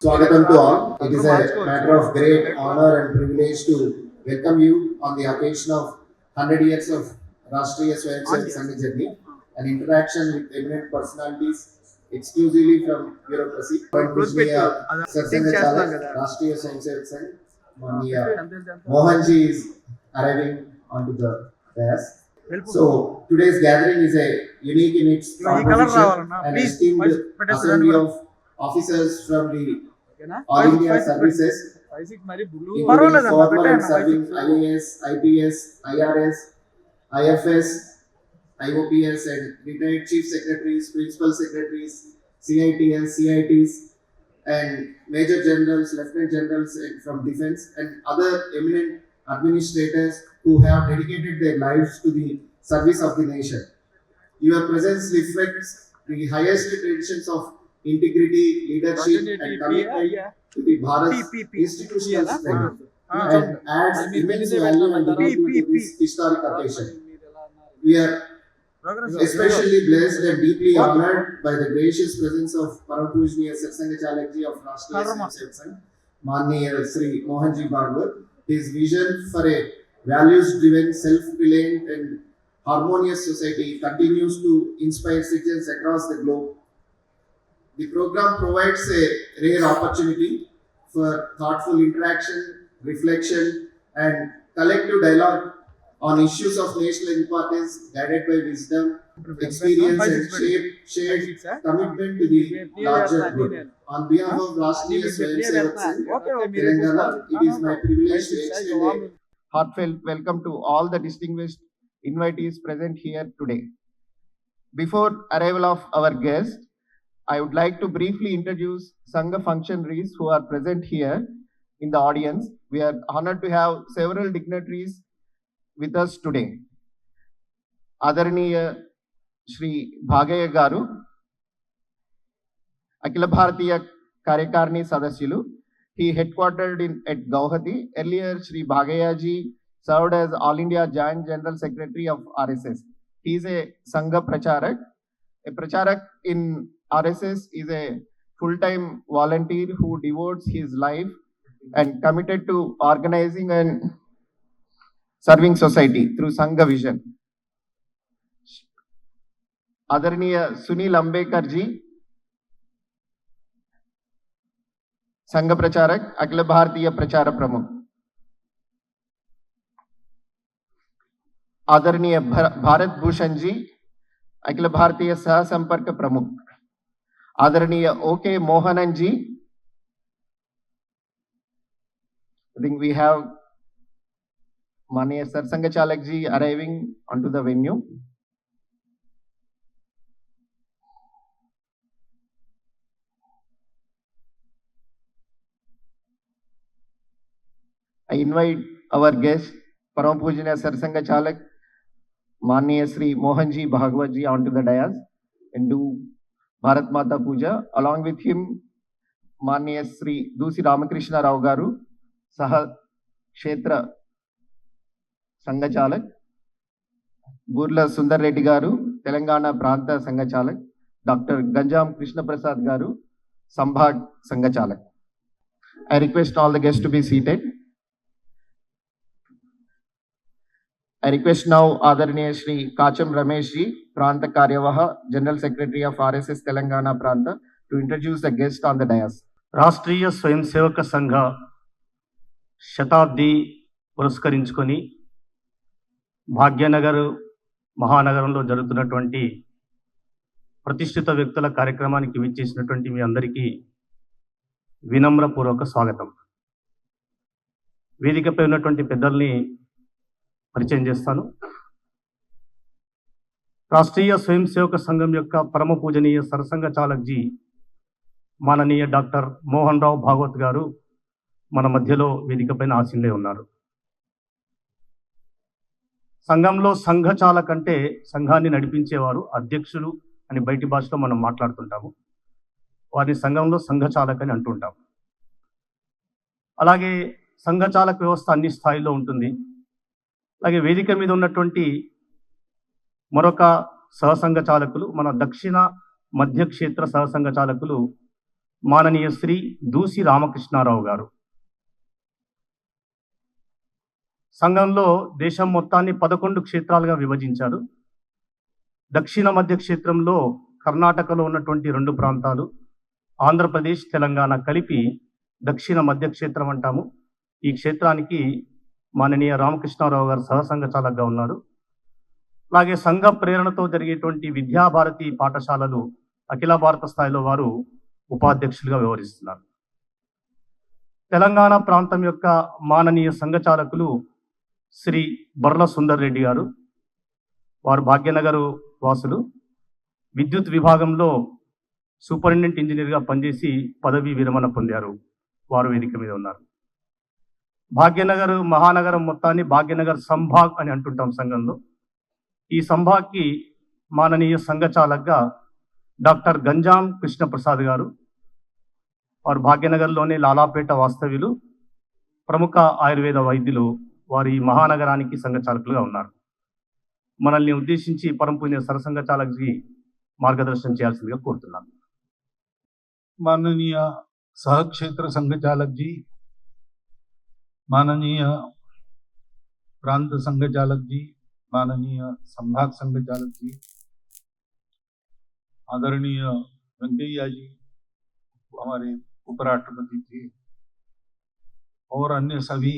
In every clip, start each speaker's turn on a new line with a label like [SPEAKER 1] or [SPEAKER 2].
[SPEAKER 1] Swagatam to all. It is a matter of great honor and privilege to welcome you on the occasion of 100 years of Rashtriya Swayamsevak Sangh journey, an interaction with eminent personalities exclusively from bureaucracy. Sir Sangh Chalak, Rashtriya Swayamsevak Sangh, Mohanji is arriving onto the dais. So today's gathering is a unique in its composition and esteemed assembly of officers from the All India services, including former and serving IAS, IPS, IRS, IFS, IOPS, and retired chief secretaries, principal secretaries, CITS, CITs, and major generals, lieutenant generals from defense, and other eminent administrators who have dedicated their lives to the service of the nation. Your presence reflects the highest traditions of integrity, leadership, and commitment to the Bharat institutional strength and adds immense value and dignity to this historic occasion. We are especially blessed and deeply honored by the gracious presence of Param Pujniya Sir Sangh Chalakji of Rashtriya Swayamsevak Sangh, Manniya Sri Mohanji Bhagwat. His vision for a values-driven, self-reliant and harmonious society continues to inspire citizens across the globe. The program provides a rare opportunity for thoughtful interaction, reflection, and collective dialogue on issues of national importance, guided by wisdom, experience, and shared commitment to the larger good. On behalf of Rashtriya Swayamsevak Sangh, Telangana, it is my privilege to extend a
[SPEAKER 2] heartfelt welcome to all the distinguished invitees present here today. Before arrival of our guest, I would like to briefly introduce Sangha functionaries who are present here in the audience. We are honored to have several dignitaries with us today. Adaraniya Shri Bhagaya Garu, Akhila Bharatiya Karyakarni Sadasyilu. He headquartered at Guwahati. Earlier, Shri Bhagaya ji served as All India Joint General Secretary of RSS. He is a Sangha Pracharak. A Pracharak in RSS is a full-time volunteer who devotes his life and committed to organizing and serving society through Sangha vision. Adaraniya Sunil Ambekar ji, Sangha Pracharak, Akhila Bharatiya Prachara Pramukh. Adaraniya Bharat Bhushan ji, Akhila Bharatiya Sah Sampark Pramukh. Adaraniya O.K. Mohanan ji. I think we have Manniya Sir Sangh Chalak ji arriving onto the venue. I invite our guest, Param Pujniya Sir Sangh Chalak, Manniya Sri Mohanji Bhagwat ji onto the dais and do Bharat Mata Puja. Along with him, Manniya Sri Dusi Ramakrishna Rao Garu, Saha Kshetra Sangha Chalak, Burla Sundar Reddy Garu, Telangana Pranta Sangha Chalak, Dr. Ganjam Krishna Prasad Garu, Sambhag Sangha Chalak. I request all the guests to be seated. I request now Adaraniya Shri Kacham Ramesh ji, Pranta Karyavaha, General Secretary of RSS Telangana Pranta, to introduce the guest on the dais.
[SPEAKER 3] Rashtriya స్వయం సేవక సంఘ శతాబ్ది పురస్కరించుకొని భాగ్యనగర్ మహానగరంలో జరుగుతున్నటువంటి ప్రతిష్ఠిత వ్యక్తుల కార్యక్రమానికి విచ్చేసినటువంటి మీ అందరికీ వినమ్రపూర్వక స్వాగతం. వేదికపై ఉన్నటువంటి పెద్దల్ని పరిచయం చేస్తాను. రాష్ట్రీయ స్వయం సేవక సంఘం యొక్క పరమ పూజనీయ సరసంఘ చాలక్ జీ మాననీయ డాక్టర్ మోహన్ రావు భాగవత్ గారు మన మధ్యలో వేదికపైన ఆసీనులై ఉన్నారు. సంఘంలో సంఘ చాలక్ అంటే సంఘాన్ని నడిపించేవారు, అధ్యక్షులు అని బయటి భాషలో మనం మాట్లాడుతుంటాము. వారిని సంఘంలో సంఘ చాలక్ అని అంటుంటాము. అలాగే సంఘ చాలక్ వ్యవస్థ అన్ని స్థాయిలో ఉంటుంది. అలాగే వేదిక మీద ఉన్నటువంటి మరొక సహసంఘ చాలకులు, మన దక్షిణ మధ్య క్షేత్ర సహసంఘ చాలకులు మాననీయ శ్రీ దూసి రామకృష్ణారావు గారు. సంఘంలో దేశం మొత్తాన్ని 11 క్షేత్రాలుగా విభజించారు. దక్షిణ మధ్య క్షేత్రంలో కర్ణాటకలో ఉన్నటువంటి 2 ప్రాంతాలు, ఆంధ్రప్రదేశ్, తెలంగాణ కలిపి దక్షిణ మధ్య క్షేత్రం అంటాము. ఈ క్షేత్రానికి మాననీయ రామకృష్ణారావు గారు సహసంఘచాలకుగా ఉన్నారు. అలాగే సంఘ ప్రేరణతో జరిగేటువంటి విద్యాభారతి పాఠశాలలు అఖిల భారత స్థాయిలో వారు ఉపాధ్యక్షులుగా వ్యవహరిస్తున్నారు. తెలంగాణ ప్రాంతం యొక్క మాననీయ సంఘచాలకులు శ్రీ బర్ల సుందర్ రెడ్డి గారు. వారు భాగ్యనగర్ వాసులు. విద్యుత్ విభాగంలో సూపరింటెండెంట్ ఇంజనీర్గా పనిచేసి పదవీ విరమణ పొందారు. వారు వేదిక మీద ఉన్నారు. భాగ్యనగర్ మహానగరం మొత్తాన్ని భాగ్యనగర్ సంభాగ్ అని అంటుంటాం సంఘంలో. ఈ సంభాగ్కి మాననీయ సంఘచాలకుగా డాక్టర్ గంజాం కృష్ణప్రసాద్ గారు. వారు భాగ్యనగర్లోనే లాలాపేట వాస్తవ్యులు, ప్రముఖ ఆయుర్వేద వైద్యులు. వారు ఈ మహానగరానికి సంఘచాలకులుగా ఉన్నారు. మనల్ని ఉద్దేశించి పరమ పూజ్య సరసంఘచాలక్జీ మార్గదర్శనం చేయాల్సిందిగా కోరుతున్నాను.
[SPEAKER 4] माननीय सहक्षेत्र संघचालक जी, माननीय प्रांत संघचालक जी, माननीय संभाग संघचालक जी, आदरणीय वेंकैया जी, हमारे उपराष्ट्रपति जी और अन्य सभी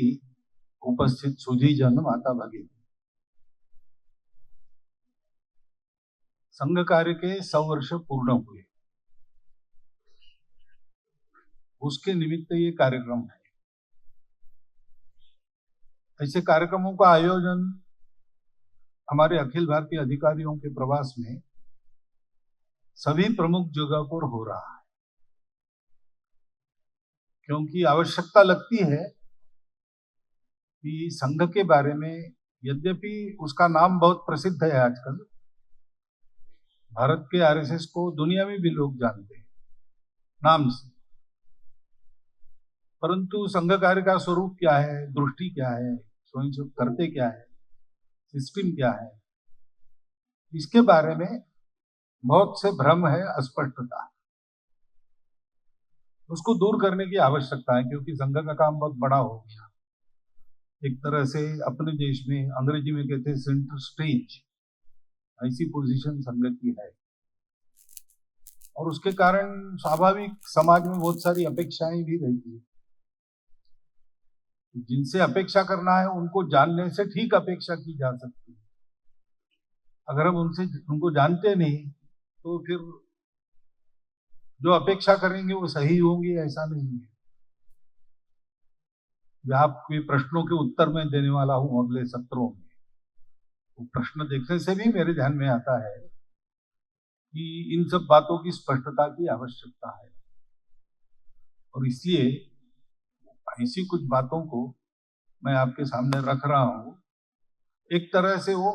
[SPEAKER 4] उपस्थित सुधीजन, माता भगिनी, संघ कार्य के 100 वर्ष पूर्ण हुए, उसके निमित्त ये कार्यक्रम है। ऐसे कार्यक्रमों का आयोजन हमारे अखिल भारतीय अधिकारियों के प्रवास में सभी प्रमुख जगह पर हो रहा है, क्योंकि आवश्यकता लगती है कि संघ के बारे में, यद्यपि उसका नाम बहुत प्रसिद्ध है आजकल, भारत के आरएसएस को दुनिया में भी लोग जानते हैं नाम से, परंतु संघ कार्य का स्वरूप क्या है, दृष्टि क्या है, स्वयं करते क्या है, सिस्टम क्या है, इसके बारे में बहुत से भ्रम है, अस्पष्टता है। उसको दूर करने की आवश्यकता है, क्योंकि संघ का काम बहुत बड़ा हो गया। एक तरह से अपने देश में अंग्रेजी में कहते हैं सेंटर स्टेज, ऐसी पोजीशन संघ की है, और उसके कारण स्वाभाविक समाज में बहुत सारी अपेक्षाएं भी रहती है। जिनसे अपेक्षा करना है उनको जानने से ठीक अपेक्षा की जा सकती है। अगर हम उनको जानते नहीं तो फिर जो अपेक्षा करेंगे वो सही होंगी, ऐसा नहीं है। मैं आपके प्रश्नों के उत्तर में देने वाला हूं अगले सत्रों में। तो प्रश्न देखने से भी मेरे ध्यान में आता है कि इन सब बातों की स्पष्टता की आवश्यकता है, और इसलिए ऐसी कुछ बातों को मैं आपके सामने रख रहा हूं। एक तरह से वो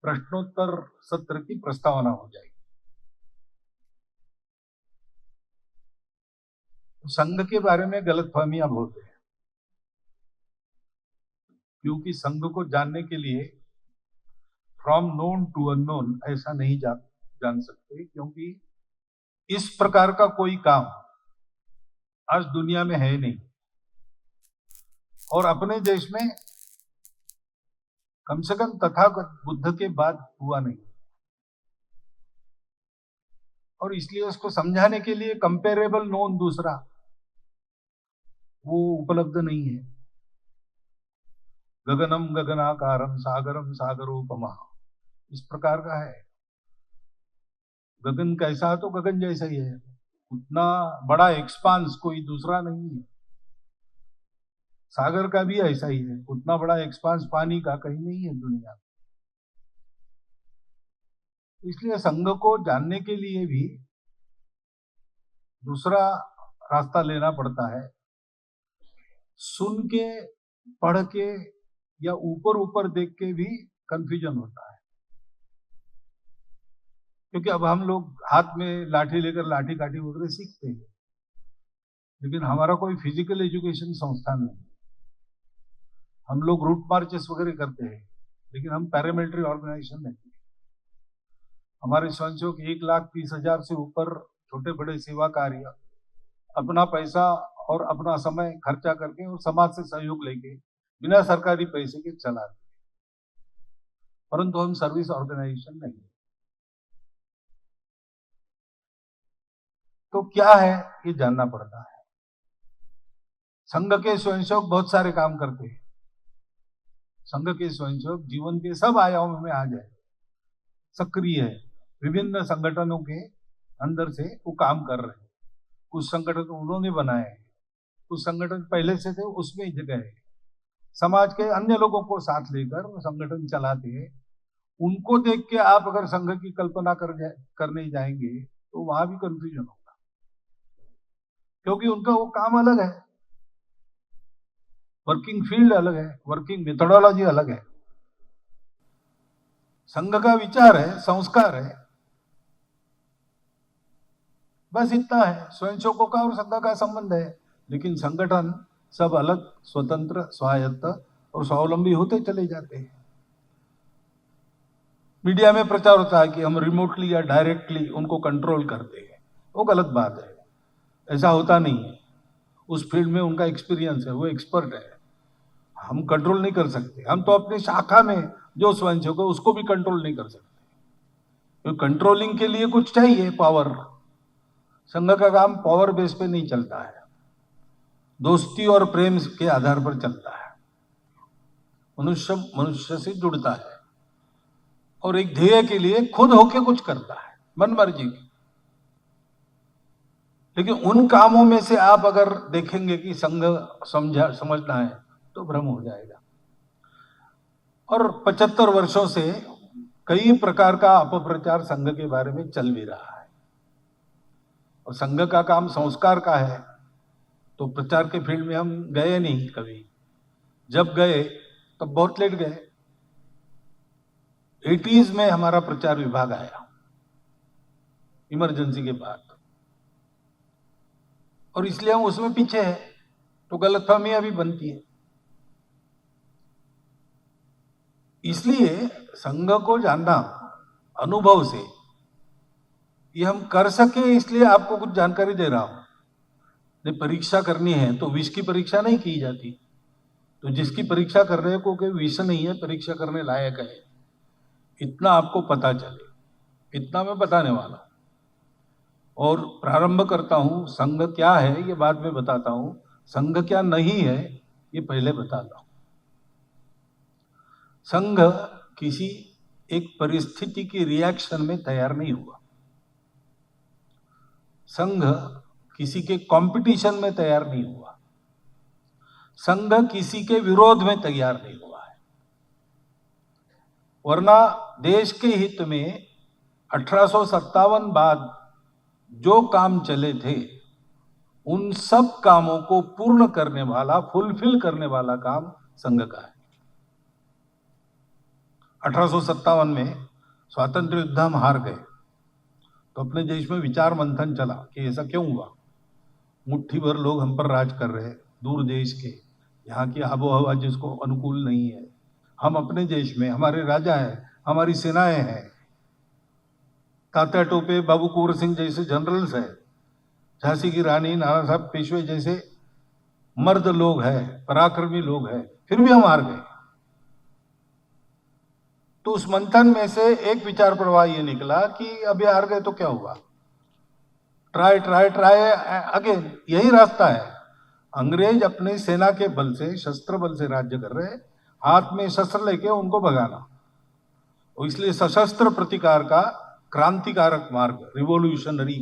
[SPEAKER 4] प्रश्नोत्तर सत्र की प्रस्तावना हो जाएगी। तो संघ के बारे में गलतफहमियां बहुत है, क्योंकि संघ को जानने के लिए फ्रॉम नोन टू अननोन ऐसा नहीं जान सकते, क्योंकि इस प्रकार का कोई काम आज दुनिया में है नहीं, और अपने देश में कम से कम तथागत बुद्ध के बाद हुआ नहीं, और इसलिए उसको समझाने के लिए कंपेरेबल नोन दूसरा वो उपलब्ध नहीं है। गगनम गगनाकारम सागरम सागरोपमा, इस प्रकार का है। गगन कैसा है तो गगन जैसा ही है, उतना बड़ा एक्सपांस कोई दूसरा नहीं है। सागर का भी ऐसा ही है, उतना बड़ा एक्सपांस पानी का कहीं नहीं है दुनिया में। इसलिए संघ को जानने के लिए भी दूसरा रास्ता लेना पड़ता है। सुन के, पढ़ के या ऊपर ऊपर देख के भी कंफ्यूजन होता है, क्योंकि अब हम लोग हाथ में लाठी लेकर लाठी काठी वगैरह सीखते हैं, लेकिन हमारा कोई फिजिकल एजुकेशन संस्थान नहीं। हम लोग रूट मार्चेस वगैरह करते हैं, लेकिन हम पैरामिलिट्री ऑर्गेनाइजेशन नहीं। हमारे स्वयंसेवक 1,30,000 से ऊपर छोटे बड़े सेवा कार्य अपना पैसा और अपना समय खर्चा करके और समाज से सहयोग लेके बिना सरकारी पैसे के चलाते, परंतु हम सर्विस ऑर्गेनाइजेशन नहीं है। तो क्या है ये जानना पड़ता है। संघ के स्वयंसेवक बहुत सारे काम करते हैं। संघ के स्वयंसेवक जीवन के सब आयामों में आ जाए, सक्रिय है, विभिन्न संगठनों के अंदर से वो काम कर रहे हैं। कुछ संगठन उन्होंने बनाए हैं, कुछ संगठन पहले से थे उसमें जगह है, समाज के अन्य लोगों को साथ लेकर संगठन चलाते हैं। उनको देख के आप अगर संघ की कल्पना करने जाएंगे तो वहां भी कंफ्यूजन होगा, क्योंकि उनका वो काम अलग है, वर्किंग फील्ड अलग है, वर्किंग मेथोडोलॉजी अलग है। संघ का विचार है, संस्कार है, बस इतना है। स्वयंसेवकों का और संघ का संबंध है, लेकिन संगठन सब अलग, स्वतंत्र, स्वायत्त और स्वावलंबी होते चले जाते हैं। मीडिया में प्रचार होता है कि हम रिमोटली या डायरेक्टली उनको कंट्रोल करते हैं, वो गलत बात है। ऐसा होता नहीं है। उस फील्ड में उनका एक्सपीरियंस है, वो एक्सपर्ट है, हम कंट्रोल नहीं कर सकते। हम तो अपनी शाखा में जो स्वयंसेवक है उसको भी कंट्रोल नहीं कर सकते, तो कंट्रोलिंग के लिए कुछ चाहिए, पावर। संघ का काम पावर बेस पे नहीं चलता है, दोस्ती और प्रेम के आधार पर चलता है। मनुष्य मनुष्य से जुड़ता है और एक ध्येय के लिए खुद होके कुछ करता है, मन मर्जी की। लेकिन उन कामों में से आप अगर देखेंगे कि संघ समझना है तो भ्रम हो जाएगा। और 75 वर्षों से कई प्रकार का अपप्रचार संघ के बारे में चल भी रहा है, और संघ का काम संस्कार का है, तो प्रचार के फील्ड में हम गए नहीं कभी। जब गए तब बहुत लेट गए। 80s में हमारा प्रचार विभाग आया, इमरजेंसी के बाद, और इसलिए हम उसमें पीछे हैं, तो गलतफहमी अभी बनती है। इसलिए संघ को जानना अनुभव से, ये हम कर सके इसलिए आपको कुछ जानकारी दे रहा हूं। नहीं, परीक्षा करनी है तो विष की परीक्षा नहीं की जाती, तो जिसकी परीक्षा कर रहे को विष नहीं है, परीक्षा करने लायक है, इतना आपको पता चले, इतना मैं बताने वाला। और प्रारंभ करता हूं, संघ क्या है ये बाद में बताता हूं, संघ क्या नहीं है ये पहले बताता हूं। संघ किसी एक परिस्थिति की रिएक्शन में तैयार नहीं हुआ, संघ किसी के कंपटीशन में तैयार नहीं हुआ, संघ किसी के विरोध में तैयार नहीं हुआ है। वरना देश के हित में 1857 बाद जो काम चले थे, उन सब कामों को पूर्ण करने वाला, फुलफिल करने वाला काम संघ का है। 1857 में स्वातंत्र्य युद्ध हम हार गए, तो अपने देश में विचार मंथन चला कि ऐसा क्यों हुआ। मुट्ठी भर लोग हम पर राज कर रहे, दूर देश के, यहाँ की आबोहवा जिसको अनुकूल नहीं है। हम अपने देश में, हमारे राजा हैं, हमारी सेनाएं हैं, तात्या टोपे, बाबू कुंवर सिंह जैसे जनरल्स हैं, झांसी की रानी, नाना साहब पेशवे जैसे मर्द लोग हैं, पराक्रमी लोग हैं, फिर भी हम हार गए। तो उस मंथन में से एक विचार प्रवाह ये निकला कि अभी हार गए तो क्या हुआ, ट्राई ट्राई ट्राई अगेन, यही रास्ता है। अंग्रेज अपनी सेना के बल से, शस्त्र बल से राज्य कर रहे, हाथ में शस्त्र लेके उनको भगाना, और इसलिए सशस्त्र प्रतिकार का क्रांतिकारक मार्ग, रिवोल्यूशनरी,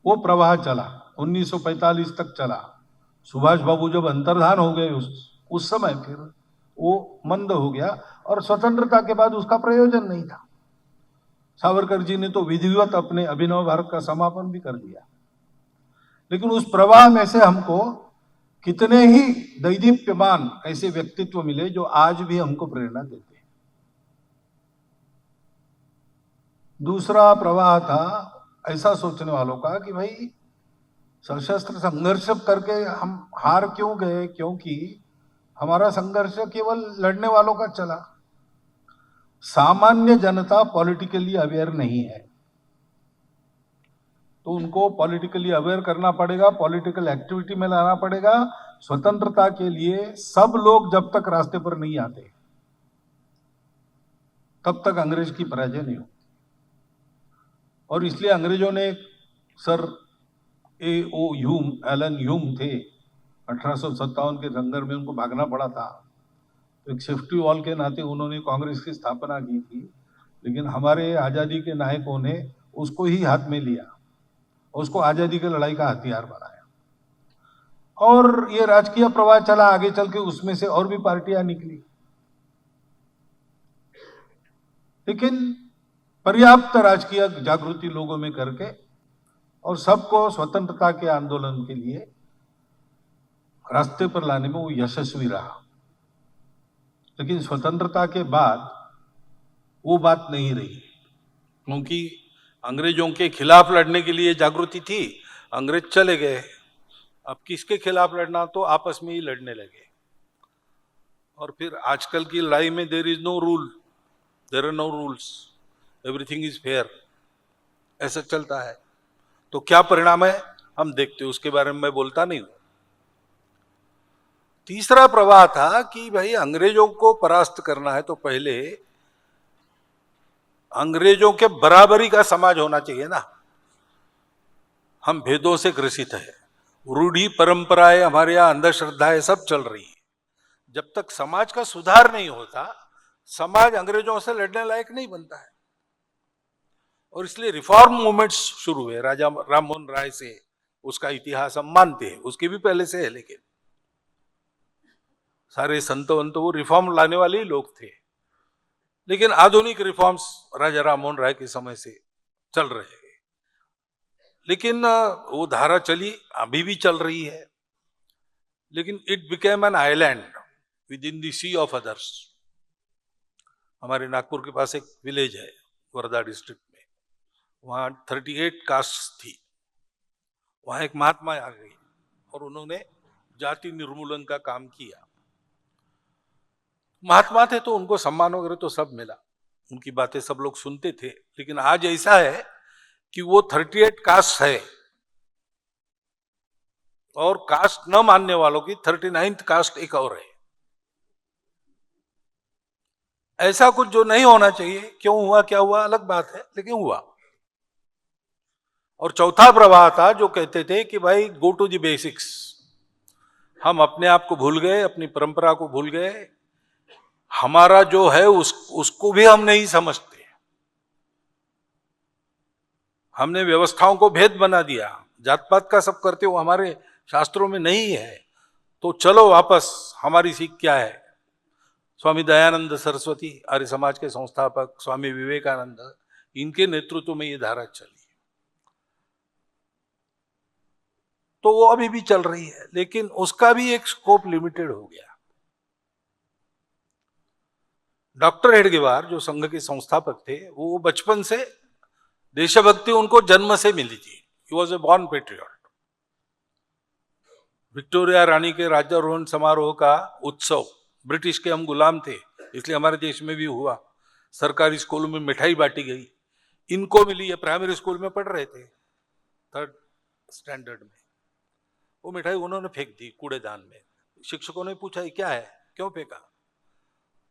[SPEAKER 4] वो प्रवाह चला, 1945 तक चला। सुभाष बाबू जब अंतर्धान हो गए उस समय फिर वो मंद हो गया, और स्वतंत्रता के बाद उसका प्रयोजन नहीं था। सावरकर जी ने तो विधिवत अपने अभिनव भारत का समापन भी कर दिया। लेकिन उस प्रवाह में से हमको कितने ही दैदीप्यमान ऐसे व्यक्तित्व मिले जो आज भी हमको प्रेरणा देते हैं। दूसरा प्रवाह था ऐसा सोचने वालों का कि भाई सशस्त्र संघर्ष करके हम हार क्यों गए, क्योंकि हमारा संघर्ष केवल लड़ने वालों का चला, सामान्य जनता पॉलिटिकली अवेयर नहीं है। तो उनको पॉलिटिकली अवेयर करना पड़ेगा, पॉलिटिकल एक्टिविटी में लाना पड़ेगा। स्वतंत्रता के लिए सब लोग जब तक रास्ते पर नहीं आते तब तक अंग्रेज की पराजय नहीं होती। और इसलिए अंग्रेजों ने sir A.O. Hume, Elon Hume थे, 1857 के दंगर में उनको भागना पड़ा था। तो एक सेफ्टी वॉल के नाते उन्होंने कांग्रेस की स्थापना की थी, लेकिन हमारे आज़ादी के नायकों ने उसको ही हाथ में लिया, उसको आज़ादी की लड़ाई का हथियार बनाया और ये राजकीय प्रवाह चला आगे चल के, उसमें से और भी पार्टियां निकली, लेकिन पर्याप्त राजकीय जागृति लोगों में करके और सबको स्वतंत्रता के आंदोलन के लिए रास्ते पर लाने में वो यशस्वी रहा। लेकिन स्वतंत्रता के बाद वो बात नहीं रही, क्योंकि अंग्रेजों के खिलाफ लड़ने के लिए जागृति थी, अंग्रेज चले गए, अब किसके खिलाफ लड़ना, तो आपस में ही लड़ने लगे। और फिर आजकल की लड़ाई में there is no rule, there are no rules, everything is fair, ऐसा चलता है। तो क्या परिणाम है हम देखते हैं, उसके बारे में मैं बोलता नहीं हूं। तीसरा प्रवाह था कि भाई अंग्रेजों को परास्त करना है तो पहले अंग्रेजों के बराबरी का समाज होना चाहिए ना। हम भेदों से ग्रसित है, रूढ़ी परंपराएं हमारे यहाँ, अंधश्रद्धाएं सब चल रही है। जब तक समाज का सुधार नहीं होता, समाज अंग्रेजों से लड़ने लायक नहीं बनता है। और इसलिए रिफॉर्म मूवमेंट्स शुरू हुए, राजा राम मोहन राय से, उसका इतिहास हम मानते हैं, उसके भी पहले से है, लेकिन सारे संत वंत वो रिफॉर्म लाने वाले ही लोग थे। लेकिन आधुनिक रिफॉर्म्स राजा राम मोहन राय के समय से चल रहे हैं, लेकिन वो धारा चली, अभी भी चल रही है, लेकिन it became an island within the sea of others. हमारे नागपुर के पास एक विलेज है वर्धा डिस्ट्रिक्ट में, वहां 38 कास्ट थी, वहां एक महात्मा आ गई और उन्होंने जाति निर्मूलन का काम किया। महात्मा थे तो उनको सम्मान वगैरह तो सब मिला, उनकी बातें सब लोग सुनते थे। लेकिन आज ऐसा है कि वो 38 कास्ट है और कास्ट न मानने वालों की 39th कास्ट एक और है। ऐसा कुछ जो नहीं होना चाहिए, क्यों हुआ क्या हुआ अलग बात है, लेकिन हुआ। और चौथा प्रवाह था जो कहते थे कि भाई गो टू द बेसिक्स, हम अपने आप को भूल गए, अपनी परंपरा को भूल गए, हमारा जो है उसको भी हम नहीं समझते, हमने व्यवस्थाओं को भेद बना दिया, जात पात का सब करते हो, हमारे शास्त्रों में नहीं है, तो चलो वापस, हमारी सीख क्या है। स्वामी दयानंद सरस्वती, आर्य समाज के संस्थापक, स्वामी विवेकानंद, इनके नेतृत्व में ये धारा चली, तो वो अभी भी चल रही है, लेकिन उसका भी एक स्कोप लिमिटेड हो गया। डॉक्टर हेडगेवार जो संघ के संस्थापक थे, वो बचपन से देशभक्ति उनको जन्म से मिली थी, he was a born patriot. Victoria रानी के राज्यारोहण समारोह का उत्सव, ब्रिटिश के हम गुलाम थे इसलिए हमारे देश में भी हुआ, सरकारी स्कूलों में मिठाई बांटी गई, इनको मिली, ये प्राइमरी स्कूल में पढ़ रहे थे 3rd स्टैंडर्ड में, वो मिठाई उन्होंने फेंक दी कूड़ेदान में। शिक्षकों ने पूछा ये क्या है, क्यों फेंका,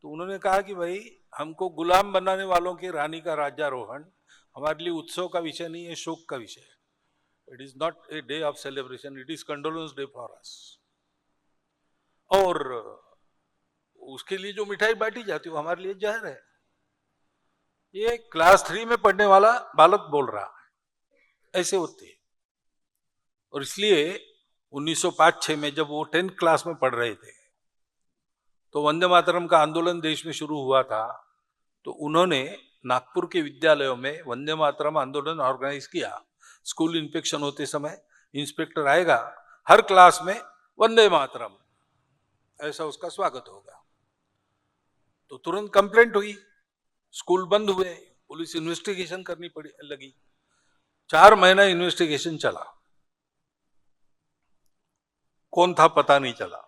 [SPEAKER 4] तो उन्होंने कहा कि भाई हमको गुलाम बनाने वालों की रानी का राज्यारोहण हमारे लिए उत्सव का विषय नहीं है, शोक का विषय है। It is not a day of celebration, it is condolence day for us. और उसके लिए जो मिठाई बांटी जाती है वो हमारे लिए जहर है। ये क्लास 3 में पढ़ने वाला बालक बोल रहा है, ऐसे होते। और इसलिए 1905-6 में जब वो 10th क्लास में पढ़ रहे थे तो वंदे मातरम का आंदोलन देश में शुरू हुआ था, तो उन्होंने नागपुर के विद्यालयों में वंदे मातरम आंदोलन ऑर्गेनाइज किया। स्कूल इंस्पेक्शन होते समय इंस्पेक्टर आएगा, हर क्लास में वंदे मातरम, ऐसा उसका स्वागत होगा। तो तुरंत कंप्लेंट हुई, स्कूल बंद हुए, पुलिस इन्वेस्टिगेशन करनी पड़ी लगी, 4 महीना इन्वेस्टिगेशन चला, कौन था पता नहीं चला।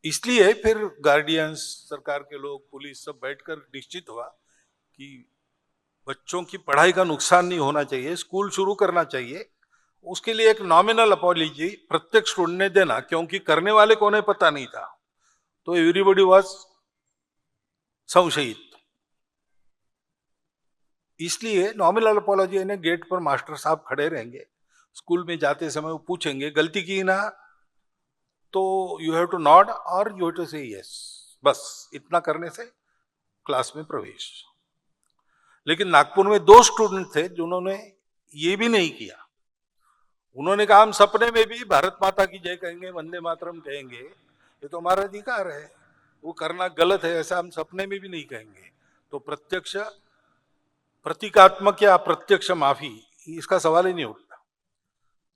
[SPEAKER 4] इसलिए फिर गार्डियंस, सरकार के लोग, पुलिस सब बैठकर निश्चित हुआ कि बच्चों की पढ़ाई का नुकसान नहीं होना चाहिए, स्कूल शुरू करना चाहिए। उसके लिए एक नॉमिनल अपॉलॉजी प्रत्येक स्टूडेंट ने देना, क्योंकि करने वाले को उन्हें पता नहीं था, तो एवरीबॉडी वाज संशयित। इसलिए नॉमिनल अपॉलॉजी यानी गेट पर मास्टर साहब खड़े रहेंगे, स्कूल में जाते समय वो पूछेंगे गलती की ना, तो यू हैव टू नॉड और यू हैव टू से यस, बस इतना करने से क्लास में प्रवेश। लेकिन नागपुर में 2 स्टूडेंट थे जिन्होंने ये भी नहीं किया। उन्होंने कहा हम सपने में भी भारत माता की जय कहेंगे, वंदे मातरम कहेंगे, ये तो हमारा अधिकार है, वो करना गलत है ऐसा हम सपने में भी नहीं कहेंगे। तो प्रत्यक्ष प्रतीकात्मक या अप्रत्यक्ष माफी, इसका सवाल ही नहीं उठता।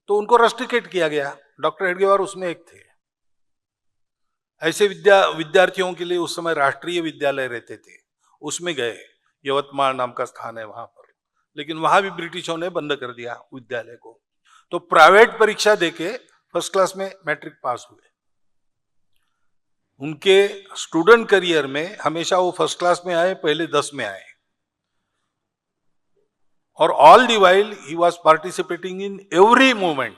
[SPEAKER 4] तो उनको रस्टिकेट किया गया। डॉक्टर हेडगेवार उसमें एक थे। ऐसे विद्यार्थियों के लिए उस समय राष्ट्रीय विद्यालय रहते थे, उसमें गए, यवतमाल नाम का स्थान है वहां पर, लेकिन वहां भी ब्रिटिशों ने बंद कर दिया विद्यालय को। तो प्राइवेट परीक्षा देके फर्स्ट क्लास में मैट्रिक पास हुए। उनके स्टूडेंट करियर में हमेशा वो फर्स्ट क्लास में आए, पहले 10 में आए, और all the while he was participating in every movement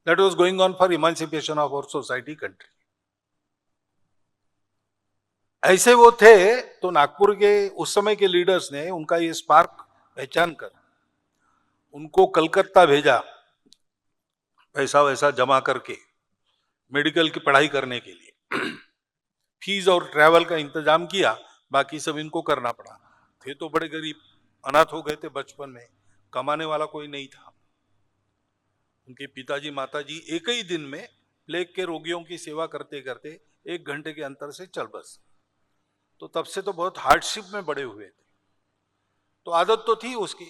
[SPEAKER 4] that was going on for emancipation of our society, country. ऐसे वो थे। तो नागपुर के उस समय के लीडर्स ने उनका ये स्पार्क पहचान कर उनको कलकत्ता भेजा, पैसा वैसा जमा करके मेडिकल की पढ़ाई करने के लिए। फीस और ट्रैवल का इंतजाम किया, बाकी सब इनको करना पड़ा। थे तो बड़े गरीब, अनाथ हो गए थे बचपन में, कमाने वाला कोई नहीं था। उनके पिताजी माताजी एक ही दिन में प्लेग के रोगियों की सेवा करते करते 1 घंटे के अंतर से चल बस। तो तब से तो बहुत हार्डशिप में बड़े हुए थे, तो आदत तो थी उसकी।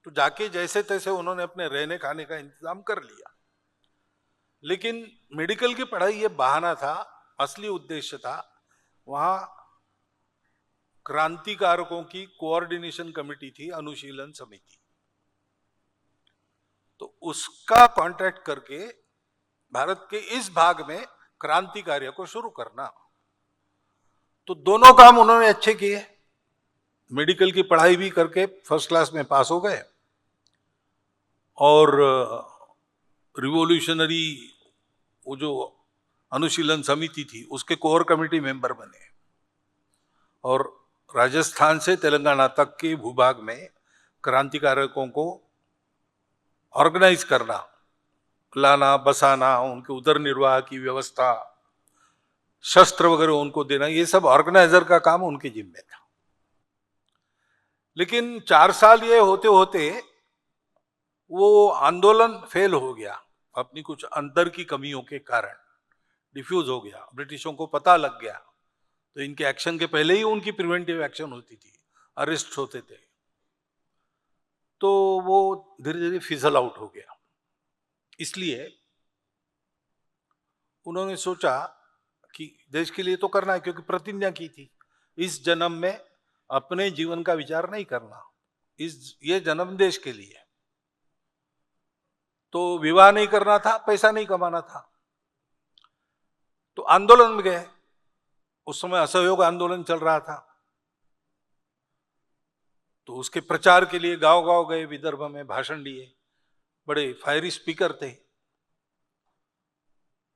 [SPEAKER 4] तो जाके जैसे तैसे उन्होंने अपने रहने खाने का इंतजाम कर लिया। लेकिन मेडिकल की पढ़ाई ये बहाना था, असली उद्देश्य था वहां क्रांतिकारकों की कोऑर्डिनेशन कमेटी थी, अनुशीलन समिति। तो उसका कॉन्ट्रैक्ट करके भारत के इस भाग में क्रांति कार्य को शुरू करना। तो दोनों काम उन्होंने अच्छे किए। मेडिकल की पढ़ाई भी करके फर्स्ट क्लास में पास हो गए, और रिवॉल्यूशनरी वो जो अनुशीलन समिति थी उसके कोर कमेटी मेंबर बने, और राजस्थान से तेलंगाना तक के भूभाग में क्रांतिकारकों को ऑर्गेनाइज करना, लाना बसाना, उनके उदर निर्वाह की व्यवस्था, शस्त्र वगैरह उनको देना, ये सब ऑर्गेनाइजर का काम उनके जिम्मे था। लेकिन 4 साल ये होते होते वो आंदोलन फेल हो गया, अपनी कुछ अंदर की कमियों के कारण डिफ्यूज हो गया। ब्रिटिशों को पता लग गया, तो इनके एक्शन के पहले ही उनकी प्रिवेंटिव एक्शन होती थी, अरेस्ट होते थे। तो वो धीरे धीरे फिजल आउट हो गया। इसलिए उन्होंने सोचा कि देश के लिए तो करना है, क्योंकि प्रतिज्ञा की थी इस जन्म में अपने जीवन का विचार नहीं करना, ये जन्म देश के लिए। तो विवाह नहीं करना था, पैसा नहीं कमाना था, तो आंदोलन में गए। उस समय असहयोग आंदोलन चल रहा था, तो उसके प्रचार के लिए गांव गांव गए, विदर्भ में भाषण दिए, बड़े फायरी स्पीकर थे।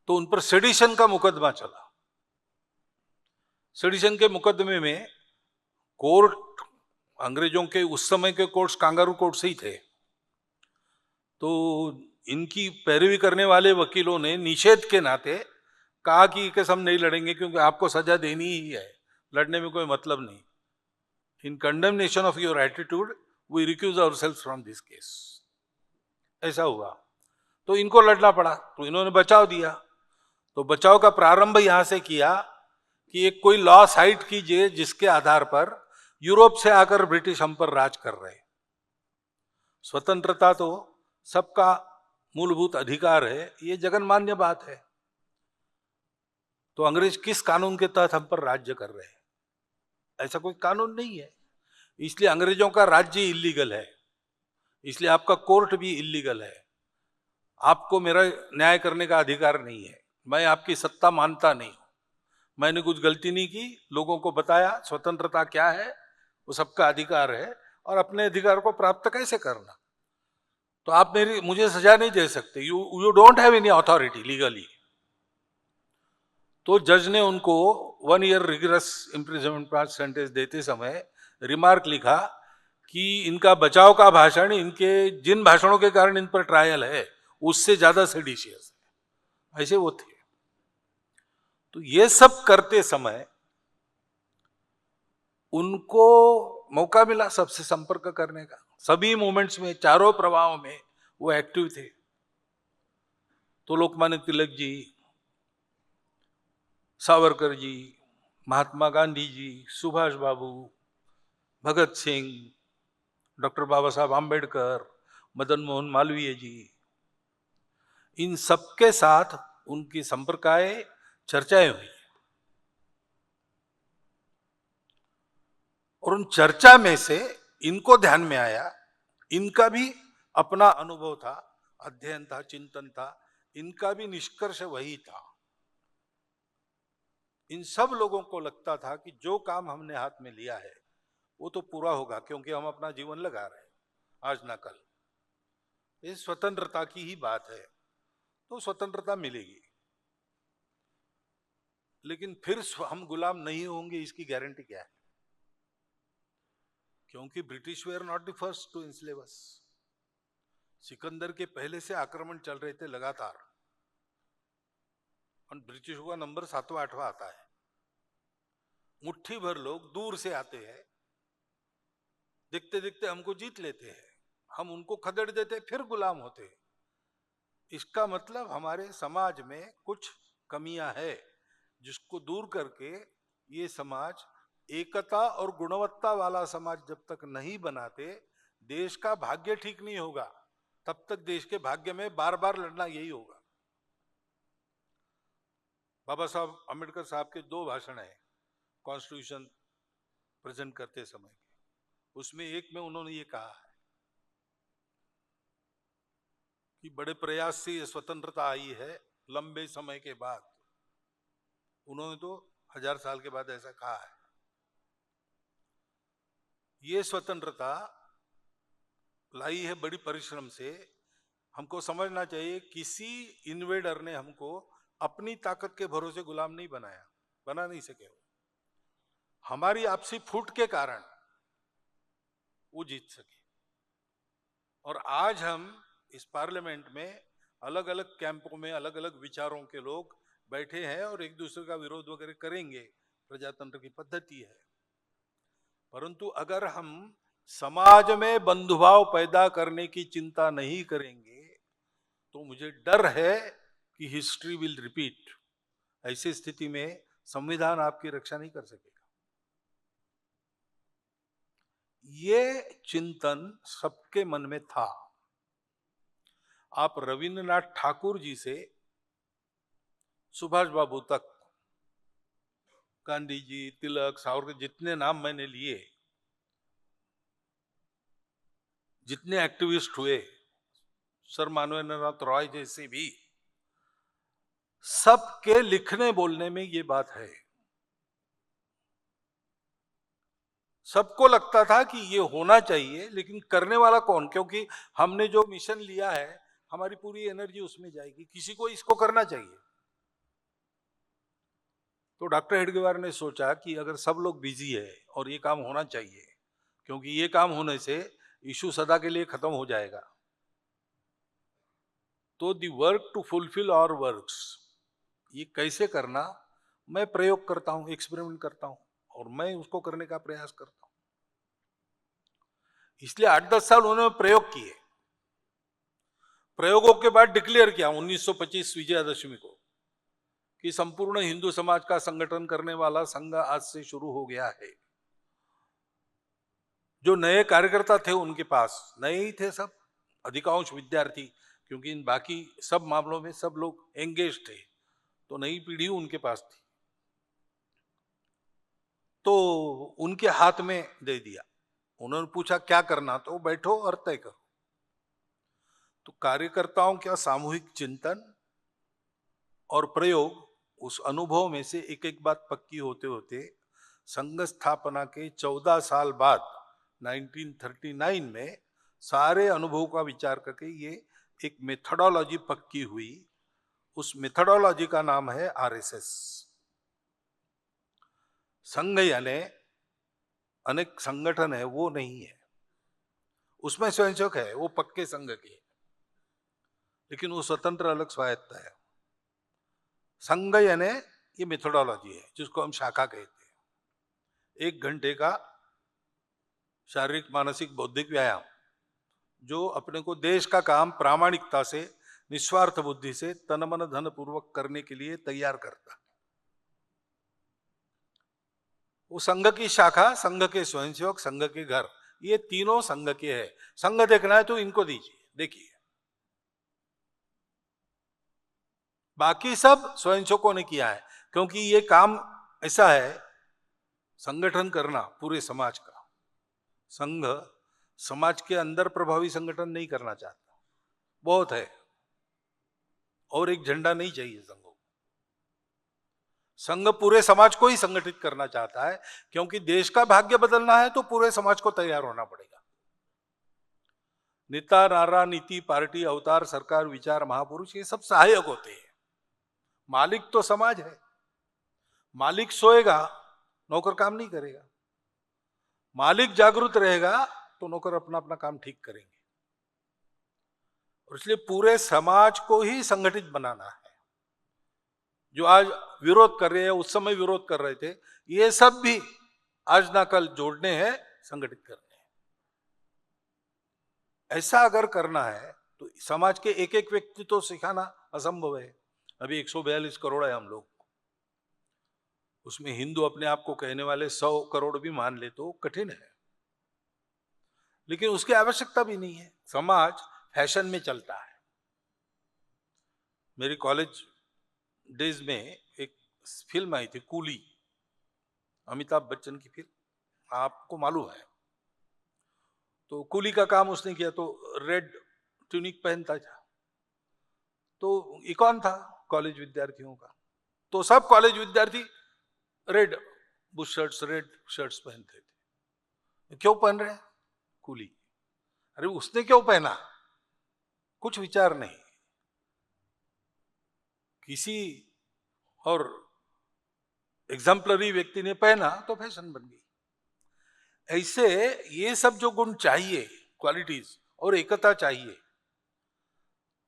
[SPEAKER 4] तो उन पर सेडिशन का मुकदमा चला। सेडिशन के मुकदमे में कोर्ट, अंग्रेजों के उस समय के कोर्ट्स कांगारू कोर्ट से ही थे, तो इनकी पैरवी करने वाले वकीलों ने निषेध के नाते कहा कि केस हम नहीं लड़ेंगे, क्योंकि आपको सजा देनी ही है, लड़ने में कोई मतलब नहीं। In condemnation of your attitude we recuse ourselves from this case. ऐसा हुआ, तो इनको लड़ना पड़ा, तो इन्होंने बचाव दिया। तो बचाव का प्रारंभ यहां से किया कि एक कोई लॉ साइट कीजिए जिसके आधार पर यूरोप से आकर ब्रिटिश हम पर राज कर रहे। स्वतंत्रता तो सबका मूलभूत अधिकार है, ये जगन्मान्य बात है। तो अंग्रेज किस कानून के तहत हम पर राज्य कर रहे हैं? ऐसा कोई कानून नहीं है। इसलिए अंग्रेजों का राज्य इल्लीगल है, इसलिए आपका कोर्ट भी इल्लीगल है। आपको मेरा न्याय करने का अधिकार नहीं है, मैं आपकी सत्ता मानता नहीं हूं। मैंने कुछ गलती नहीं की, लोगों को बताया स्वतंत्रता क्या है, वो सबका अधिकार है, और अपने अधिकार को प्राप्त कैसे करना। तो आप मुझे सजा नहीं दे सकते, you don't have any authority legally. तो जज ने उनको 1 ईयर रिगरस इम्प्रिजनमेंट सेंटेंस देते समय रिमार्क लिखा कि इनका बचाव का भाषण इनके जिन भाषणों के कारण इन पर ट्रायल है उससे ज्यादा सेडिशियस है, ऐसे वो थे। तो ये सब करते समय उनको मौका मिला सबसे संपर्क करने का, सभी मोमेंट्स में, चारों प्रवाहों में वो एक्टिव थे। तो लोकमान्य तिलक जी, सावरकर जी, महात्मा गांधी जी, सुभाष बाबू, भगत सिंह, डॉक्टर बाबा साहब आम्बेडकर, मदन मोहन मालवीय जी, इन सबके साथ उनकी संपर्क आए, चर्चाएं हुई। और उन चर्चा में से इनको ध्यान में आया, इनका भी अपना अनुभव था, अध्ययन था, चिंतन था, इनका भी निष्कर्ष वही था। इन सब लोगों को लगता था कि जो काम हमने हाथ में लिया है वो तो पूरा होगा, क्योंकि हम अपना जीवन लगा रहे हैं आज ना कल। ये स्वतंत्रता की ही बात है, तो स्वतंत्रता मिलेगी, लेकिन फिर हम गुलाम नहीं होंगे इसकी गारंटी क्या है? क्योंकि British were not the first to enslave us. Sikandar के पहले से आक्रमण चल रहे थे लगातार, और ब्रिटिशों का नंबर 7वां 8वां आता है। मुट्ठी भर लोग दूर से आते हैं, देखते देखते हमको जीत लेते हैं, हम उनको खदेड़ देते, फिर गुलाम होते हैं। इसका मतलब हमारे समाज में कुछ कमियां है, जिसको दूर करके ये समाज एकता और गुणवत्ता वाला समाज जब तक नहीं बनाते, देश का भाग्य ठीक नहीं होगा। तब तक देश के भाग्य में बार बार लड़ना यही होगा। बाबा साहब अम्बेडकर साहब के 2 भाषण हैं कॉन्स्टिट्यूशन प्रेजेंट करते समय के, उसमें एक में उन्होंने ये कहा है कि बड़े प्रयास से ये स्वतंत्रता आई है लंबे समय के बाद। उन्होंने तो 1000 साल के बाद ऐसा कहा है। ये स्वतंत्रता लाई है बड़ी परिश्रम से। हमको समझना चाहिए किसी इन्वेडर ने हमको अपनी ताकत के भरोसे गुलाम नहीं बनाया, बना नहीं सके। हमारी आपसी फूट के कारण वो जीत सके। और आज हम इस पार्लियामेंट में अलग अलग कैंपों में अलग अलग विचारों के लोग बैठे हैं और एक दूसरे का विरोध वगैरह करेंगे, प्रजातंत्र की पद्धति है। परंतु अगर हम समाज में बंधुभाव पैदा करने की चिंता नहीं करेंगे तो मुझे डर है कि हिस्ट्री विल रिपीट। ऐसी स्थिति में संविधान आपकी रक्षा नहीं कर सकेगा। ये चिंतन सबके मन में था। आप रविंद्रनाथ ठाकुर जी से सुभाष बाबू तक, गांधी जी, तिलक, सावरकर, जितने नाम मैंने लिए, जितने एक्टिविस्ट हुए, सर मानवेंद्रनाथ रॉय जैसे भी, सबके लिखने बोलने में ये बात है। सबको लगता था कि ये होना चाहिए, लेकिन करने वाला कौन? क्योंकि हमने जो मिशन लिया है हमारी पूरी एनर्जी उसमें जाएगी, किसी को इसको करना चाहिए। तो डॉक्टर हेडगेवार ने सोचा कि अगर सब लोग बिजी है और ये काम होना चाहिए, क्योंकि ये काम होने से इशू सदा के लिए खत्म हो जाएगा, तो the work to fulfil our works, ये कैसे करना, मैं प्रयोग करता हूं, एक्सपेरिमेंट करता हूं, और मैं उसको करने का प्रयास करता हूं। इसलिए 8-10 साल उन्होंने प्रयोग किए। प्रयोगों के बाद डिक्लेयर किया 1925 विजयादशमी को कि संपूर्ण हिंदू समाज का संगठन करने वाला संघ आज से शुरू हो गया है। जो नए कार्यकर्ता थे उनके पास नए ही थे सब, अधिकांश विद्यार्थी, क्योंकि इन बाकी सब मामलों में सब लोग एंगेज थे, तो नई पीढ़ी उनके पास थी। तो उनके हाथ में दे दिया। उन्होंने पूछा क्या करना, तो बैठो और तय करो। तो कार्यकर्ताओं का सामूहिक चिंतन और प्रयोग, उस अनुभव में से एक एक बात पक्की होते होते संघ स्थापना के 14 साल बाद 1939 में सारे अनुभव का विचार करके ये एक मेथोडोलॉजी पक्की हुई। उस मेथोडोलॉजी का नाम है आरएसएस। संघ यानी अनेक संगठन है, वो नहीं है। उसमें स्वयंसेवक है, वो पक्के संघ के है, लेकिन वो स्वतंत्र अलग स्वायत्त है। संघ यानी ये मेथोडोलॉजी है, जिसको हम शाखा कहते हैं। 1 घंटे का शारीरिक, मानसिक, बौद्धिक व्यायाम जो अपने को देश का काम प्रामाणिकता से, निस्वार्थ बुद्धि से, तन मन धन पूर्वक करने के लिए तैयार करता है। वो संघ की शाखा, संघ के स्वयंसेवक, संघ के घर, ये तीनों संघ के है। संघ देखना है तो इनको दीजिए, देखिए। बाकी सब स्वयंसेवकों ने किया है, क्योंकि ये काम ऐसा है, संगठन करना पूरे समाज का। संघ समाज के अंदर प्रभावी संगठन नहीं करना चाहता, बहुत है, और एक झंडा नहीं चाहिए संघ को। संघ पूरे समाज को ही संगठित करना चाहता है, क्योंकि देश का भाग्य बदलना है तो पूरे समाज को तैयार होना पड़ेगा। नेता, नारा, नीति, पार्टी, अवतार, सरकार, विचार, महापुरुष, ये सब सहायक होते हैं। मालिक तो समाज है। मालिक सोएगा, नौकर काम नहीं करेगा। मालिक जागरूक रहेगा तो नौकर अपना अपना काम ठीक करेंगे। और इसलिए पूरे समाज को ही संगठित बनाना है। जो आज विरोध कर रहे हैं, उस समय विरोध कर रहे थे, ये सब भी आज ना कल जोड़ने हैं, संगठित करने हैं। ऐसा अगर करना है तो समाज के एक एक व्यक्ति तो सिखाना असंभव है। अभी 142 करोड़ है हम लोग, उसमें हिंदू अपने आप को कहने वाले 100 करोड़ भी मान ले तो कठिन है, लेकिन उसकी आवश्यकता भी नहीं है। समाज फैशन में चलता है। मेरी कॉलेज डेज में एक फिल्म आई थी, कूली, अमिताभ बच्चन की फिल्म, आपको मालूम है। तो कूली का काम उसने किया, तो रेड ट्यूनिक पहनता था, तो इकॉन था कॉलेज विद्यार्थियों का, तो सब कॉलेज विद्यार्थी red Bush shirts, red shirts पहनते थे। क्यों पहन रहे हैं? कूली। अरे उसने क्यों पहना? कुछ विचार नहीं, किसी और एग्जाम्पलरी व्यक्ति ने पहना तो फैशन बन गई। ऐसे ये सब जो गुण चाहिए, क्वालिटीज और एकता चाहिए,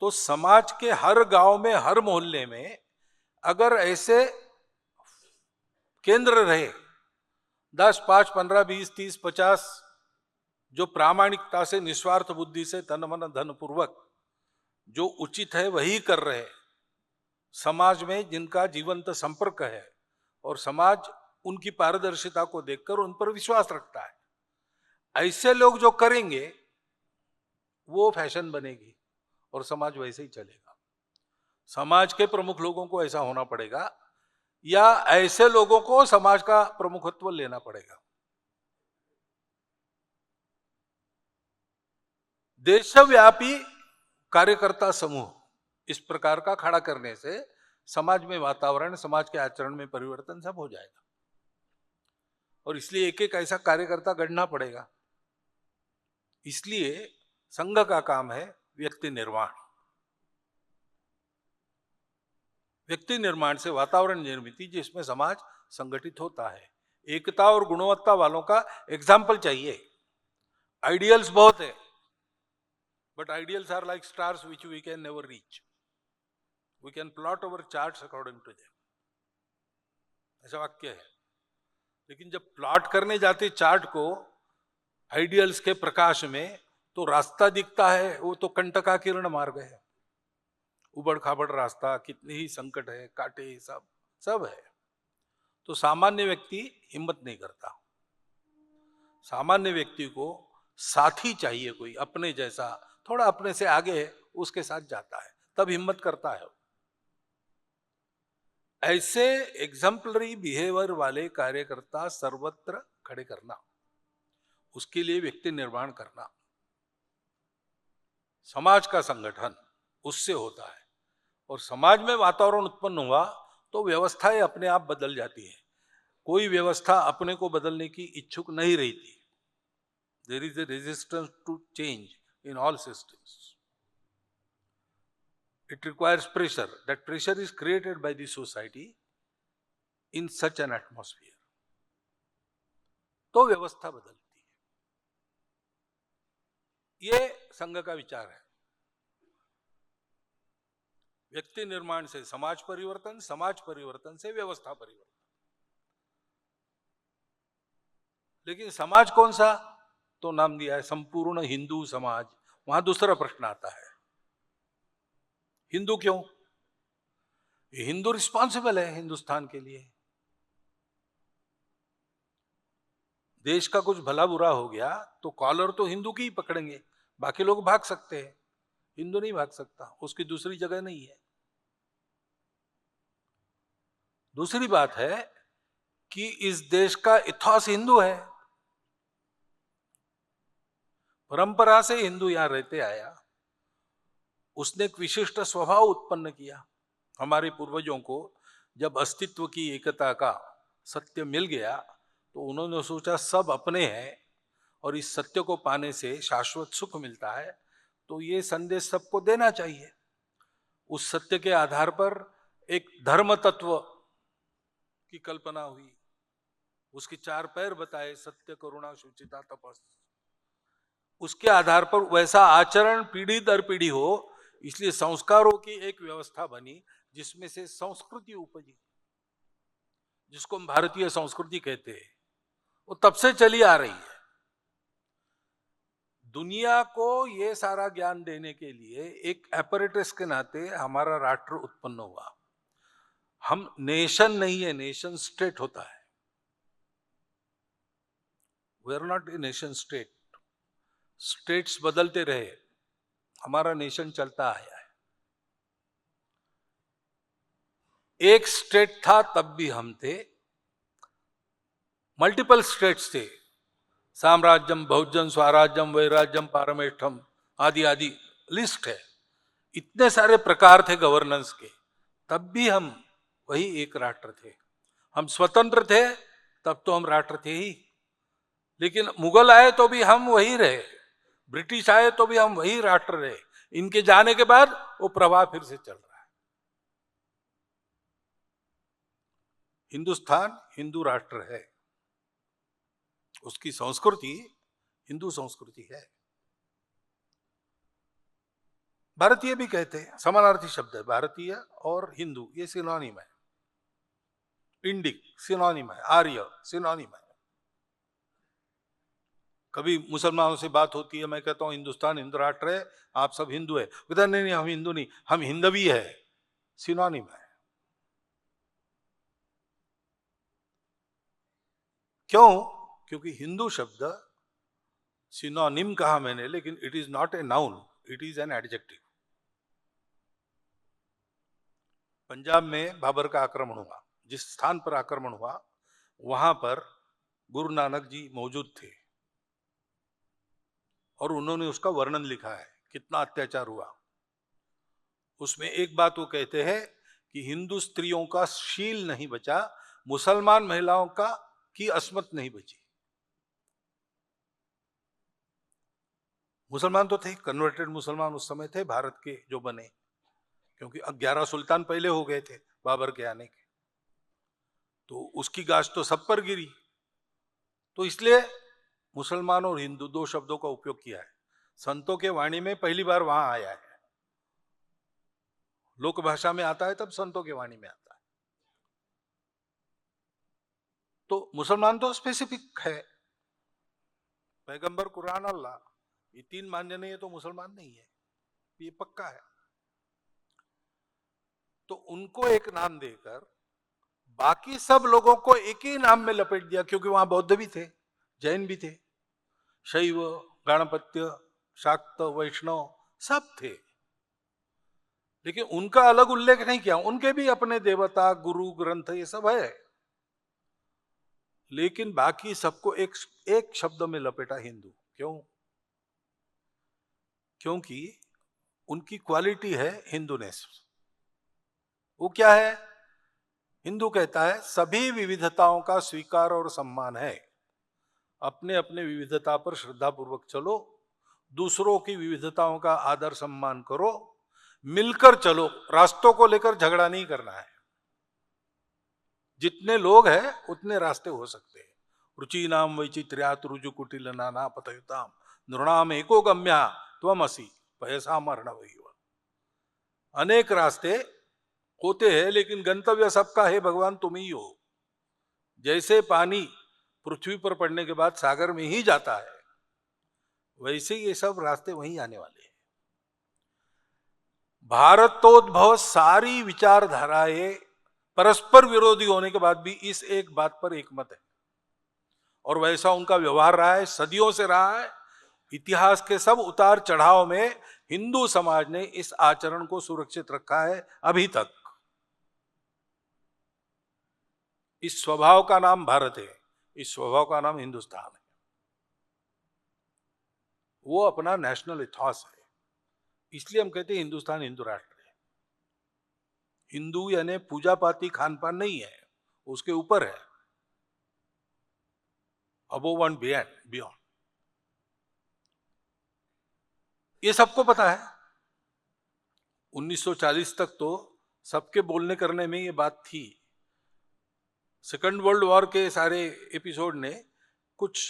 [SPEAKER 4] तो समाज के हर गांव में, हर मोहल्ले में अगर ऐसे केंद्र रहे, 10, 5, 15, 20, 30, 50, जो प्रामाणिकता से, निस्वार्थ बुद्धि से, तन मन धन पूर्वक जो उचित है वही कर रहे, समाज में जिनका जीवंत संपर्क है और समाज उनकी पारदर्शिता को देखकर उन पर विश्वास रखता है, ऐसे लोग जो करेंगे वो फैशन बनेगी और समाज वैसे ही चलेगा। समाज के प्रमुख लोगों को ऐसा होना पड़ेगा, या ऐसे लोगों को समाज का प्रमुखत्व लेना पड़ेगा। देशव्यापी कार्यकर्ता समूह इस प्रकार का खड़ा करने से समाज में वातावरण, समाज के आचरण में परिवर्तन सब हो जाएगा। और इसलिए एक एक ऐसा कार्यकर्ता गढ़ना पड़ेगा। इसलिए संघ का काम है व्यक्ति निर्माण। व्यक्ति निर्माण से वातावरण निर्मित, जिसमें समाज संगठित होता है। एकता और गुणवत्ता वालों का एग्जाम्पल चाहिए। आइडियल्स बहुत है, but ideals are like stars which we can never reach. We can plot our charts according to them, ऐसा वाक्य है। लेकिन जब प्लॉट करने जाते चार्ट को आइडियल्स के प्रकाश में, तो रास्ता दिखता है, वो तो कंटका किरण मार्ग है, उबड़ खाबड़ रास्ता, कितने ही संकट है, कांटे, सब है। तो सामान्य व्यक्ति हिम्मत नहीं करता। सामान्य व्यक्ति को साथी चाहिए, कोई अपने जैसा, थोड़ा अपने से आगे है, उसके साथ जाता है, तब हिम्मत करता है। ऐसे एग्जाम्पलरी बिहेवियर वाले कार्यकर्ता सर्वत्र खड़े करना, उसके लिए व्यक्ति निर्माण करना, समाज का संगठन उससे होता है। और समाज में वातावरण उत्पन्न हुआ तो व्यवस्थाएं अपने आप बदल जाती है।
[SPEAKER 5] कोई व्यवस्था अपने को बदलने की इच्छुक नहीं रही थी. There is a resistance to change in all systems. It requires pressure. That pressure is created by the society in such an atmosphere. तो व्यवस्था बदलती है. ये संघ का विचार है. व्यक्ति निर्माण से समाज परिवर्तन, समाज परिवर्तन से व्यवस्था परिवर्तन. लेकिन समाज कौन सा? तो नाम दिया है संपूर्ण हिंदू समाज. वहां दूसरा प्रश्न आता है, हिंदू क्यों? हिंदू रिस्पॉन्सिबल है हिंदुस्तान के लिए. देश का कुछ भला बुरा हो गया तो कॉलर तो हिंदू की ही पकड़ेंगे, बाकी लोग भाग सकते हैं, हिंदू नहीं भाग सकता, उसकी दूसरी जगह नहीं है. दूसरी बात है कि इस देश का इतिहास हिंदू है, परंपरा से हिंदू यहां रहते आया. उसने एक विशिष्ट स्वभाव उत्पन्न किया. हमारे पूर्वजों को जब अस्तित्व की एकता का सत्य मिल गया तो उन्होंने सोचा सब अपने हैं और इस सत्य को पाने से शाश्वत सुख मिलता है, तो ये संदेश सबको देना चाहिए. उस सत्य के आधार पर एक धर्म तत्व की कल्पना हुई. उसके 4 पैर बताए, सत्य, करुणा, शुचिता, तपस. उसके आधार पर वैसा आचरण पीढ़ी दर पीढ़ी हो, इसलिए संस्कारों की एक व्यवस्था बनी जिसमें से संस्कृति उपजी, जिसको हम भारतीय संस्कृति कहते हैं. वो तब से चली आ रही है. दुनिया को ये सारा ज्ञान देने के लिए एक एपरेटस के नाते हमारा राष्ट्र उत्पन्न हुआ. हम नेशन नहीं है, नेशन स्टेट होता है. We are not a nation state. States बदलते रहे, हमारा नेशन चलता आया है. एक स्टेट था तब भी हम थे, मल्टीपल स्टेट्स थे. साम्राज्यम, बहुजन, स्वराज्यम, वैराज्यम, पारमेष्ठम आदि आदि लिस्ट है. इतने सारे प्रकार थे गवर्नेंस के, तब भी हम वही एक राष्ट्र थे. हम स्वतंत्र थे तब तो हम राष्ट्र थे ही, लेकिन मुगल आए तो भी हम वही रहे, ब्रिटिश आए तो भी हम वही राष्ट्र रहे. इनके जाने के बाद वो प्रवाह फिर से चल रहा है. हिंदुस्तान हिंदू राष्ट्र है, उसकी संस्कृति हिंदू संस्कृति है. भारतीय भी कहते हैं, समानार्थी शब्द है. भारतीय और हिंदू ये सिनोनिम है. इंडिक सिनोनिम है, आर्य सिनोनिम है. कभी मुसलमानों से बात होती है, मैं कहता हूं हिंदुस्तान हिंदू राष्ट्र है, आप सब हिंदू है. कहते नहीं, हम हिंदू नहीं, हम हिंदवी है. सिनोनिम है. क्यों? क्योंकि हिंदू शब्द सिनोनिम कहा मैंने, लेकिन it is not a noun, it is an adjective. Punjab में बाबर का आक्रमण हुआ, जिस स्थान पर आक्रमण हुआ वहां पर गुरु नानक जी मौजूद थे और उन्होंने उसका वर्णन लिखा है, कितना अत्याचार हुआ. उसमें एक बात वो कहते हैं कि हिंदू स्त्रियों का शील नहीं बचा, मुसलमान महिलाओं का की अस्मत नहीं बची. मुसलमान तो थे, कन्वर्टेड मुसलमान उस समय थे भारत के जो बने, क्योंकि 11 सुल्तान पहले हो गए थे बाबर के आने के, तो उसकी गाज तो सब पर गिरी. तो इसलिए मुसलमान और हिंदू 2 शब्दों का उपयोग किया है. संतों के वाणी में पहली बार वहां आया है. लोक भाषा में आता है तब संतों के वाणी में आता है. तो मुसलमान तो स्पेसिफिक है, पैगंबर, कुरान, अल्लाह, ये 3 मान्य नहीं है तो मुसलमान नहीं है, ये पक्का है. तो उनको एक नाम देकर बाकी सब लोगों को एक ही नाम में लपेट दिया, क्योंकि वहां बौद्ध भी थे, जैन भी थे, शैव, गणपत्य, शाक्त, वैष्णव सब थे, लेकिन उनका अलग उल्लेख नहीं किया. उनके भी अपने देवता, गुरु, ग्रंथ ये सब है, लेकिन बाकी सबको एक शब्द में लपेटा, हिंदू. क्यों? क्योंकि उनकी क्वालिटी है हिंदूनेस. वो क्या है? हिंदू कहता है सभी विविधताओं का स्वीकार और सम्मान है, अपने अपने विविधता पर श्रद्धापूर्वक चलो, दूसरों की विविधताओं का आदर सम्मान करो, मिलकर चलो, रास्तों को लेकर झगड़ा नहीं करना है। जितने लोग हैं उतने रास्ते हो सकते हैं। रुचीनाम वैचित्र्यात् रुजु कुटिल नाना पतयुताम नृणाम एको गम्या त्वमसि पयसाम अर्णवैव। अनेक रास्ते होते हैं लेकिन गंतव्य सबका है भगवान तुम ही हो। जैसे पानी पृथ्वी पर पड़ने के बाद सागर में ही जाता है, वैसे ये सब रास्ते वहीं आने वाले हैं। भारतोद्भव सारी विचारधाराएं परस्पर विरोधी होने के बाद भी इस एक बात पर एकमत है, और वैसा उनका व्यवहार रहा है, सदियों से रहा है। इतिहास के सब उतार चढ़ाव में हिंदू समाज ने इस आचरण को सुरक्षित रखा है अभी तक। इस स्वभाव का नाम भारत है, इस स्वभाव का नाम हिंदुस्तान है। वो अपना नेशनल इथॉस है, इसलिए हम कहते हैं हिंदुस्तान हिंदू राष्ट्र है। हिंदू यानी पूजा पाती खान पान नहीं है, उसके ऊपर है, अबोव एंड बियॉन्ड। ये सबको पता है। 1940 तक तो सबके बोलने करने में ये बात थी। सेकंड वर्ल्ड वॉर के सारे एपिसोड ने कुछ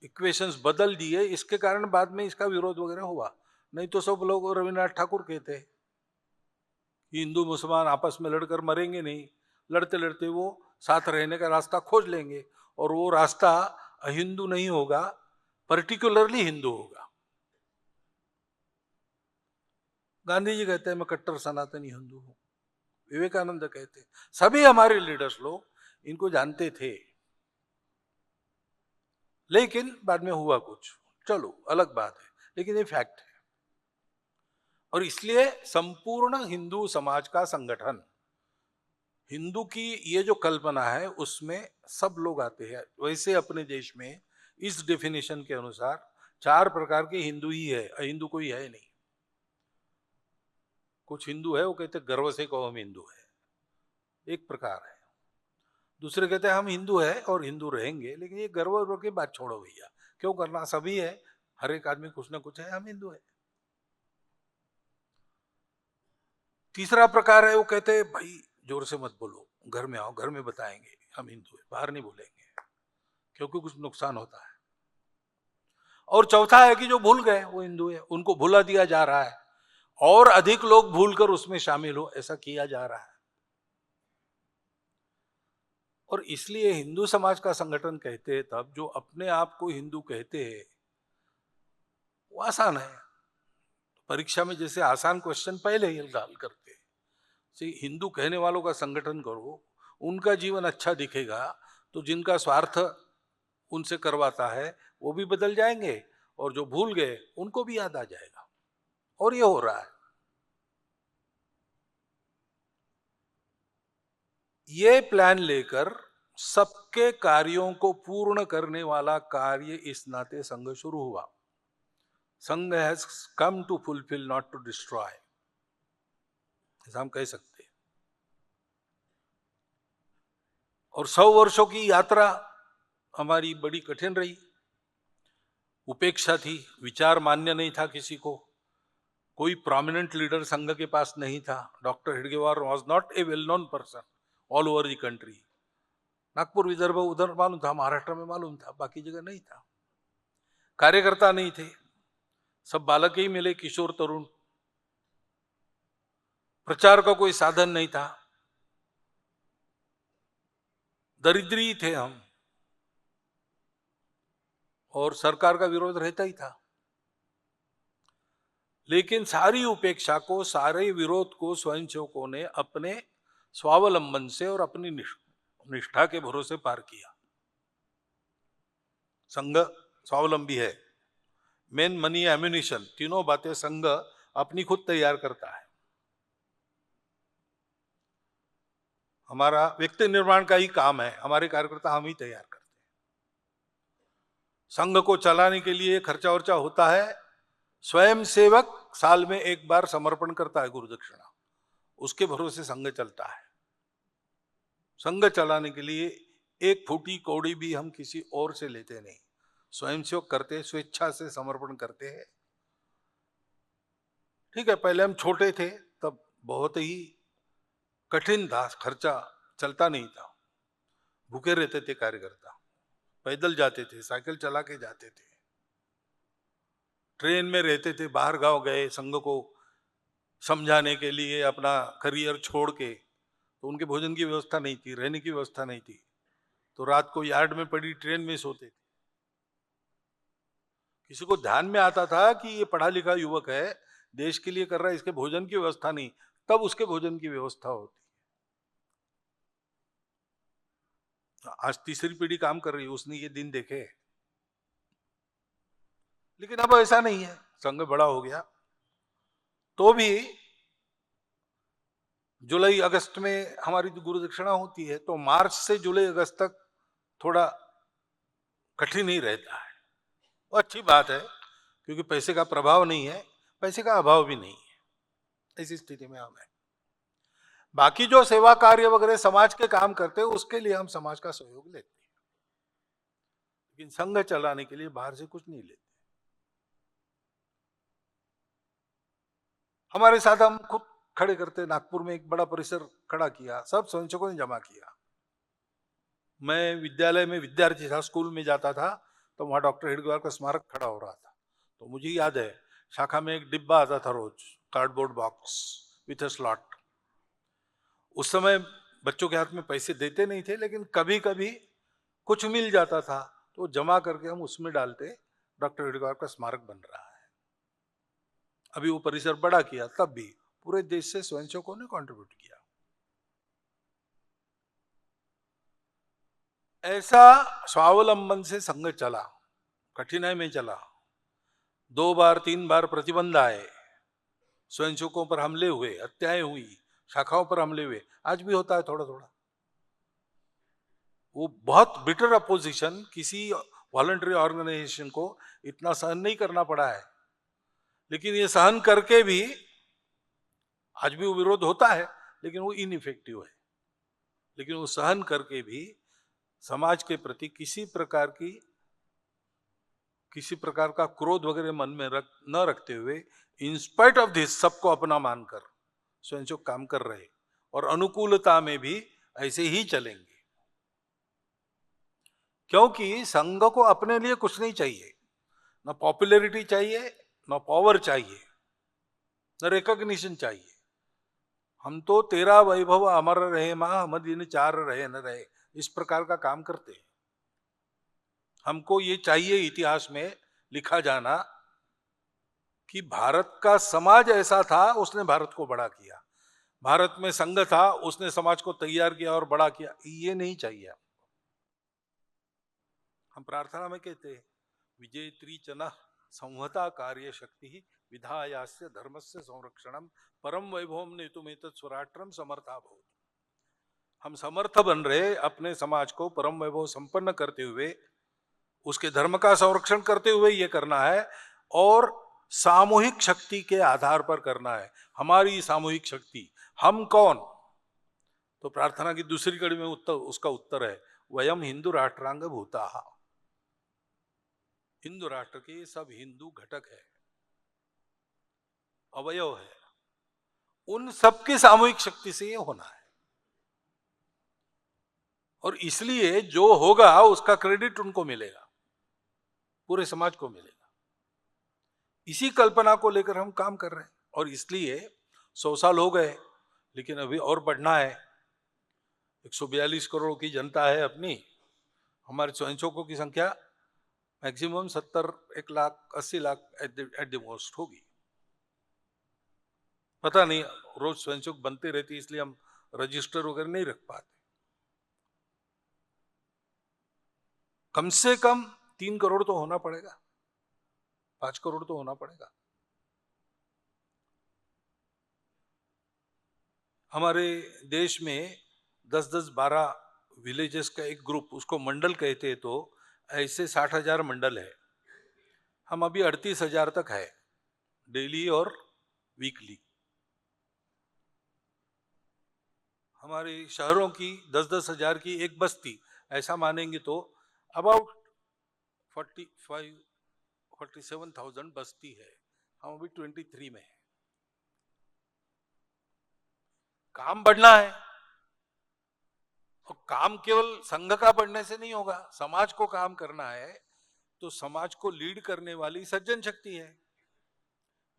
[SPEAKER 5] इक्वेशंस बदल दिए, इसके कारण बाद में इसका विरोध वगैरह हुआ। नहीं तो सब लोग रविन्द्रनाथ ठाकुर कहते कि हिंदू मुसलमान आपस में लड़कर मरेंगे नहीं, लड़ते लड़ते वो साथ रहने का रास्ता खोज लेंगे, और वो रास्ता अहिंदू नहीं होगा, पर्टिकुलरली हिंदू होगा। गांधी जी कहते हैं मैं कट्टर सनातनी हिंदू हूं, विवेकानंद कहते हैं, सभी हमारे लीडर्स लोग इनको जानते थे, लेकिन बाद में हुआ कुछ, चलो अलग बात है, लेकिन ये फैक्ट है। और इसलिए संपूर्ण हिंदू समाज का संगठन, हिंदू की ये जो कल्पना है उसमें सब लोग आते हैं। वैसे अपने देश में इस डेफिनेशन के अनुसार 4 प्रकार के हिंदू ही है, अहिंदू कोई है नहीं। कुछ हिंदू है वो कहते गर्व से कहो हम हिंदू है, एक प्रकार है। दूसरे कहते हैं हम हिंदू है और हिंदू रहेंगे, लेकिन ये गर्व की बात छोड़ो भैया, क्यों करना, सभी है, हर एक आदमी कुछ ना कुछ है, हम हिंदू है। तीसरा प्रकार है वो कहते हैं भाई जोर से मत बोलो, घर में आओ, घर में बताएंगे हम हिंदू है, बाहर नहीं बोलेंगे क्योंकि कुछ नुकसान होता है। और चौथा है कि जो भूल गए वो हिंदू है, उनको भुला दिया जा रहा है, और अधिक लोग भूलकर उसमें शामिल हो, ऐसा किया जा रहा है। और इसलिए हिंदू समाज का संगठन कहते हैं तब जो अपने आप को हिंदू कहते हैं, वो आसान है। परीक्षा में जैसे आसान क्वेश्चन पहले ही हल करते हैं, हिंदू कहने वालों का संगठन करो, उनका जीवन अच्छा दिखेगा तो जिनका स्वार्थ उनसे करवाता है वो भी बदल जाएंगे, और जो भूल गए उनको भी याद आ जाएगा। और ये हो रहा है। ये प्लान लेकर सबके कार्यों को पूर्ण करने वाला कार्य इस नाते संघ शुरू हुआ। Sangh has come to fulfil not to destroy, ऐसा हम कह सकते हैं। और 100 वर्षों की यात्रा हमारी बड़ी कठिन रही। उपेक्षा थी, विचार मान्य नहीं था किसी को, कोई प्रोमिनेंट लीडर संघ के पास नहीं था। Doctor Hedgewar was not a well known person all over the country. Nagpur Vidarbha उधर मालूम था, महाराष्ट्र में मालूम था, बाकी जगह नहीं था। कार्यकर्ता नहीं थे, सब बालक ही मिले, किशोर तरुण। प्रचार का कोई साधन नहीं था, दरिद्री थे हम, और सरकार का विरोध रहता ही था। लेकिन सारी उपेक्षा को, सारे विरोध को स्वयंसेवकों ने अपने स्वावलंबन से और अपनी निष्ठा के भरोसे पार किया। संघ स्वावलंबी है, मेन मनी एम्युनिशन, तीनों बातें संघ अपनी खुद तैयार करता है। हमारा व्यक्ति निर्माण का ही काम है, हमारे कार्यकर्ता हम ही तैयार करते हैं। संघ को चलाने के लिए खर्चा वर्चा होता है, स्वयं सेवक साल में एक बार समर्पण करता है गुरु दक्षिणा, उसके भरोसे संघ चलता है। संघ चलाने के लिए एक फूटी कौड़ी भी हम किसी और से लेते नहीं, स्वयं सेवक करते, स्वेच्छा से समर्पण करते हैं। ठीक है, पहले हम छोटे थे तब बहुत ही कठिन था, खर्चा चलता नहीं था, भूखे रहते थे कार्यकर्ता, पैदल जाते थे, साइकिल चला के जाते थे, ट्रेन में रहते थे, बाहर गांव गए संघ को समझाने के लिए अपना करियर छोड़ के, तो उनके भोजन की व्यवस्था नहीं थी, रहने की व्यवस्था नहीं थी, तो रात को यार्ड में पड़ी ट्रेन में सोते थे। किसी को ध्यान में आता था कि ये पढ़ा लिखा युवक है, देश के लिए कर रहा है, इसके भोजन की व्यवस्था नहीं, तब उसके भोजन की व्यवस्था होती। आज तीसरी पीढ़ी काम कर रही है, उसने ये दिन देखे, लेकिन अब ऐसा नहीं है, संघ बड़ा हो गया तो भी जुलाई अगस्त में हमारी जो गुरु दक्षिणा होती है, तो मार्च से जुलाई अगस्त तक थोड़ा कठिन ही रहता है। वो अच्छी बात है, क्योंकि पैसे का प्रभाव नहीं है, पैसे का अभाव भी नहीं है, ऐसी स्थिति में हम है। बाकी जो सेवा कार्य वगैरह समाज के काम करते हैं, उसके लिए हम समाज का सहयोग लेते हैं, लेकिन संघ चलाने के लिए बाहर से कुछ नहीं लेते। हमारे साथ हम खुद खड़े करते, नागपुर में एक बड़ा परिसर खड़ा किया, सब स्वयंसेवकों ने जमा किया। मैं विद्यालय में विद्यार्थी था, स्कूल में जाता था, तो वहां डॉक्टर हेडगेवार का स्मारक खड़ा हो रहा था, तो मुझे याद है शाखा में एक डिब्बा आता था रोज, cardboard box with a slot. उस समय बच्चों के हाथ में पैसे देते नहीं थे, लेकिन कभी कभी कुछ मिल जाता था, तो जमा करके हम उसमें डालते, डॉक्टर हेडगेवार का स्मारक बन रहा है। अभी वो परिसर बड़ा किया, तब भी पूरे देश से स्वयंसेवकों ने कंट्रीब्यूट किया। ऐसा स्वावलंबन से संघ चला, कठिनाई में चला, 2 बार 3 बार प्रतिबंध आए, स्वयंसेवकों पर हमले हुए, हत्याएं हुई, शाखाओं पर हमले हुए, आज भी होता है थोड़ा थोड़ा। वो बहुत बिटर अपोजिशन, किसी वॉलंटरी ऑर्गेनाइजेशन को इतना सहन नहीं करना पड़ा है, लेकिन ये सहन करके भी आज भी वो विरोध होता है, लेकिन वो इनइफेक्टिव है। लेकिन वो सहन करके भी समाज के प्रति किसी प्रकार का क्रोध वगैरह मन में न रखते हुए, इंस्पाइट ऑफ दिस सबको अपना मानकर स्वयंसेवक काम कर रहे, और अनुकूलता में भी ऐसे ही चलेंगे, क्योंकि संघ को अपने लिए कुछ नहीं चाहिए, न पॉपुलैरिटी चाहिए, न पावर चाहिए, न रिकॉग्निशन चाहिए। हम तो तेरा वैभव अमर रहे मां, हम दिन 4 रहे न रहे, इस प्रकार का काम करते हैं। हमको ये चाहिए इतिहास में लिखा जाना कि भारत का समाज ऐसा था, उसने भारत को बड़ा किया, भारत में संघ था, उसने समाज को तैयार किया और बड़ा किया, ये नहीं चाहिए। हम प्रार्थना में कहते हैं, विजेत्री चन संहता कार्य शक्ति विधायास्य धर्मस्य संरक्षणम परम वैभवम नेतुमेतत् स्वराष्ट्रम समर्था भवतु। हम समर्थ बन रहे अपने समाज को परम वैभव संपन्न करते हुए, उसके धर्म का संरक्षण करते हुए ये करना है, और सामूहिक शक्ति के आधार पर करना है। हमारी सामूहिक शक्ति, हम कौन? तो प्रार्थना की दूसरी कड़ी में उसका उत्तर है, वयम हिंदू राष्ट्रांग भूता। हिंदू राष्ट्र के सब हिंदू घटक है, अवयव है, उन सबकी सामूहिक शक्ति से ये होना है, और इसलिए जो होगा उसका क्रेडिट उनको मिलेगा, पूरे समाज को मिलेगा। इसी कल्पना को लेकर हम काम कर रहे हैं, और इसलिए 100 साल हो गए, लेकिन अभी और बढ़ना है। 142 करोड़ की जनता है अपनी, हमारे स्वयंसेवकों की संख्या maximum 1 lakh 80 lakh at the most होगी। पता नहीं, रोज स्वयंसेवक बनते रहती, इसलिए हम रजिस्टर वगैरह नहीं रख पाते। कम से कम 3 करोड़ तो होना पड़ेगा, 5 करोड़ तो होना पड़ेगा। हमारे देश में 10-10, 12 विलेजेस का एक ग्रुप, उसको मंडल कहते हैं, तो ऐसे 60,000 मंडल है। हम अभी 38,000 तक है, डेली और वीकली। हमारे शहरों की 10-10 हजार की एक बस्ती, ऐसा मानेंगे तो अबाउट 47,000 बस्ती है। हम अभी 23 में है। काम बढ़ना है, और काम केवल संघ का बढ़ने से नहीं होगा, समाज को काम करना है तो समाज को लीड करने वाली सज्जन शक्ति है।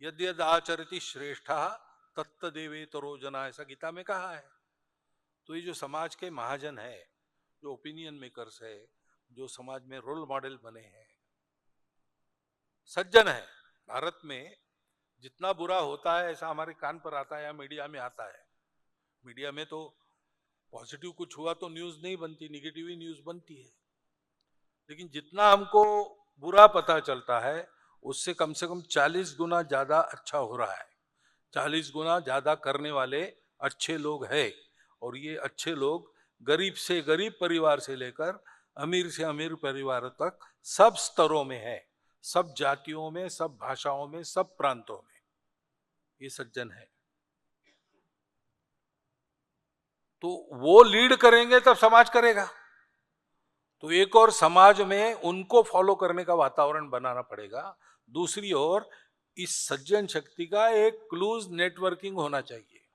[SPEAKER 5] यद्यद आचरति श्रेष्ठा तत्तदेवेतरो जना, ऐसा गीता में कहा है। तो ये जो समाज के महाजन है, जो ओपिनियन मेकर्स है, जो समाज में रोल मॉडल बने हैं, सज्जन है। भारत में जितना बुरा होता है ऐसा हमारे कान पर आता है या मीडिया में आता है। मीडिया में तो पॉजिटिव कुछ हुआ तो न्यूज नहीं बनती, निगेटिव ही न्यूज बनती है। लेकिन जितना हमको बुरा पता चलता है उससे कम से कम 40 गुना ज्यादा अच्छा हो रहा है। 40 गुना ज्यादा करने वाले अच्छे लोग हैं, और ये अच्छे लोग गरीब से गरीब परिवार से लेकर अमीर से अमीर परिवार तक सब स्तरों में है, सब जातियों में, सब भाषाओं में, सब प्रांतों में ये सज्जन है। तो वो लीड करेंगे तब समाज करेगा। तो एक और समाज में उनको फॉलो करने का वातावरण बनाना पड़ेगा, दूसरी ओर इस सज्जन शक्ति का एक क्लोज नेटवर्किंग होना चाहिए,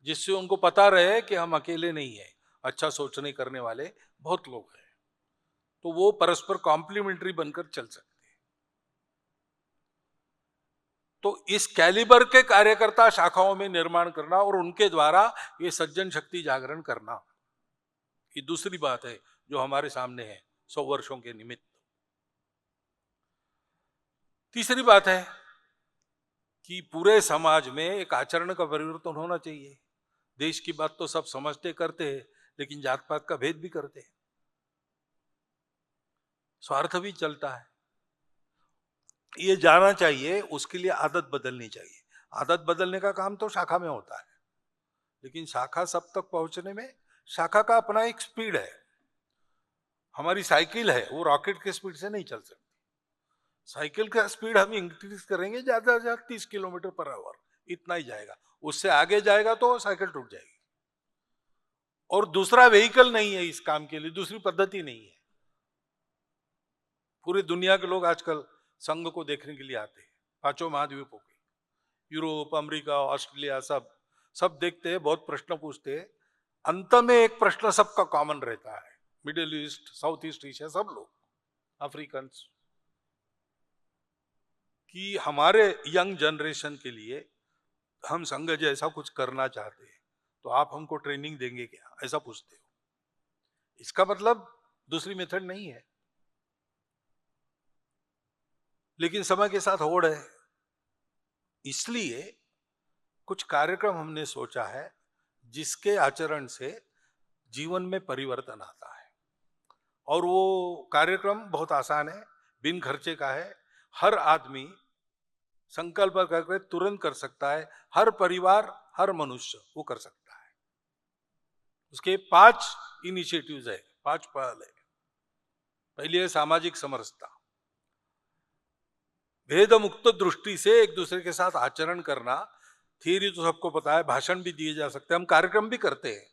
[SPEAKER 5] जिससे उनको पता रहे कि हम अकेले नहीं है, अच्छा सोचने करने वाले बहुत लोग हैं। तो वो परस्पर कॉम्प्लीमेंट्री बनकर चल सकते हैं। तो इस कैलिबर के कार्यकर्ता शाखाओं में निर्माण करना और उनके द्वारा ये सज्जन शक्ति जागरण करना, ये दूसरी बात है जो हमारे सामने है 100 वर्षों के निमित्त। तीसरी बात है कि पूरे समाज में एक आचरण का परिवर्तन होना चाहिए। देश की बात तो सब समझते करते हैं, लेकिन जात पात का भेद भी करते हैं, स्वार्थ भी चलता है। ये जाना चाहिए, उसके लिए आदत बदलनी चाहिए। आदत बदलने का काम तो शाखा में होता है, लेकिन शाखा सब तक पहुंचने में शाखा का अपना एक स्पीड है। हमारी साइकिल है, वो रॉकेट के स्पीड से नहीं चल सकती। साइकिल का स्पीड हम इंक्रीज करेंगे ज्यादा से ज्यादा 30 किलोमीटर पर आवर, इतना ही जाएगा। उससे आगे जाएगा तो साइकिल टूट जाएगी। और दूसरा व्हीकल नहीं है इस काम के लिए, दूसरी पद्धति नहीं है। पूरी दुनिया के लोग आजकल संघ को देखने के लिए आते हैं, पांचों महाद्वीपों के, यूरोप, अमेरिका, ऑस्ट्रेलिया, सब देखते हैं, बहुत प्रश्न पूछते हैं। अंत में एक प्रश्न सबका कॉमन रहता है, middle east, south east Asia, सब लोग, अफ्रीकन, कि हमारे यंग जनरेशन के लिए हम संघ जैसा कुछ करना चाहते हैं, तो आप हमको ट्रेनिंग देंगे क्या, ऐसा पूछते हो। इसका मतलब दूसरी मेथड नहीं है, लेकिन समय के साथ होड़ है। इसलिए कुछ कार्यक्रम हमने सोचा है जिसके आचरण से जीवन में परिवर्तन आता है। और वो कार्यक्रम बहुत आसान है, बिन खर्चे का है, हर आदमी संकल्प करके तुरंत कर सकता है, हर परिवार, हर मनुष्य वो कर सकता है। उसके 5 इनिशिएटिव्स है, 5 पहल है। पहली है सामाजिक समरसता, भेद मुक्त दृष्टि से एक दूसरे के साथ आचरण करना। थियरी तो सबको पता है, भाषण भी दिए जा सकते हैं, हम कार्यक्रम भी करते हैं,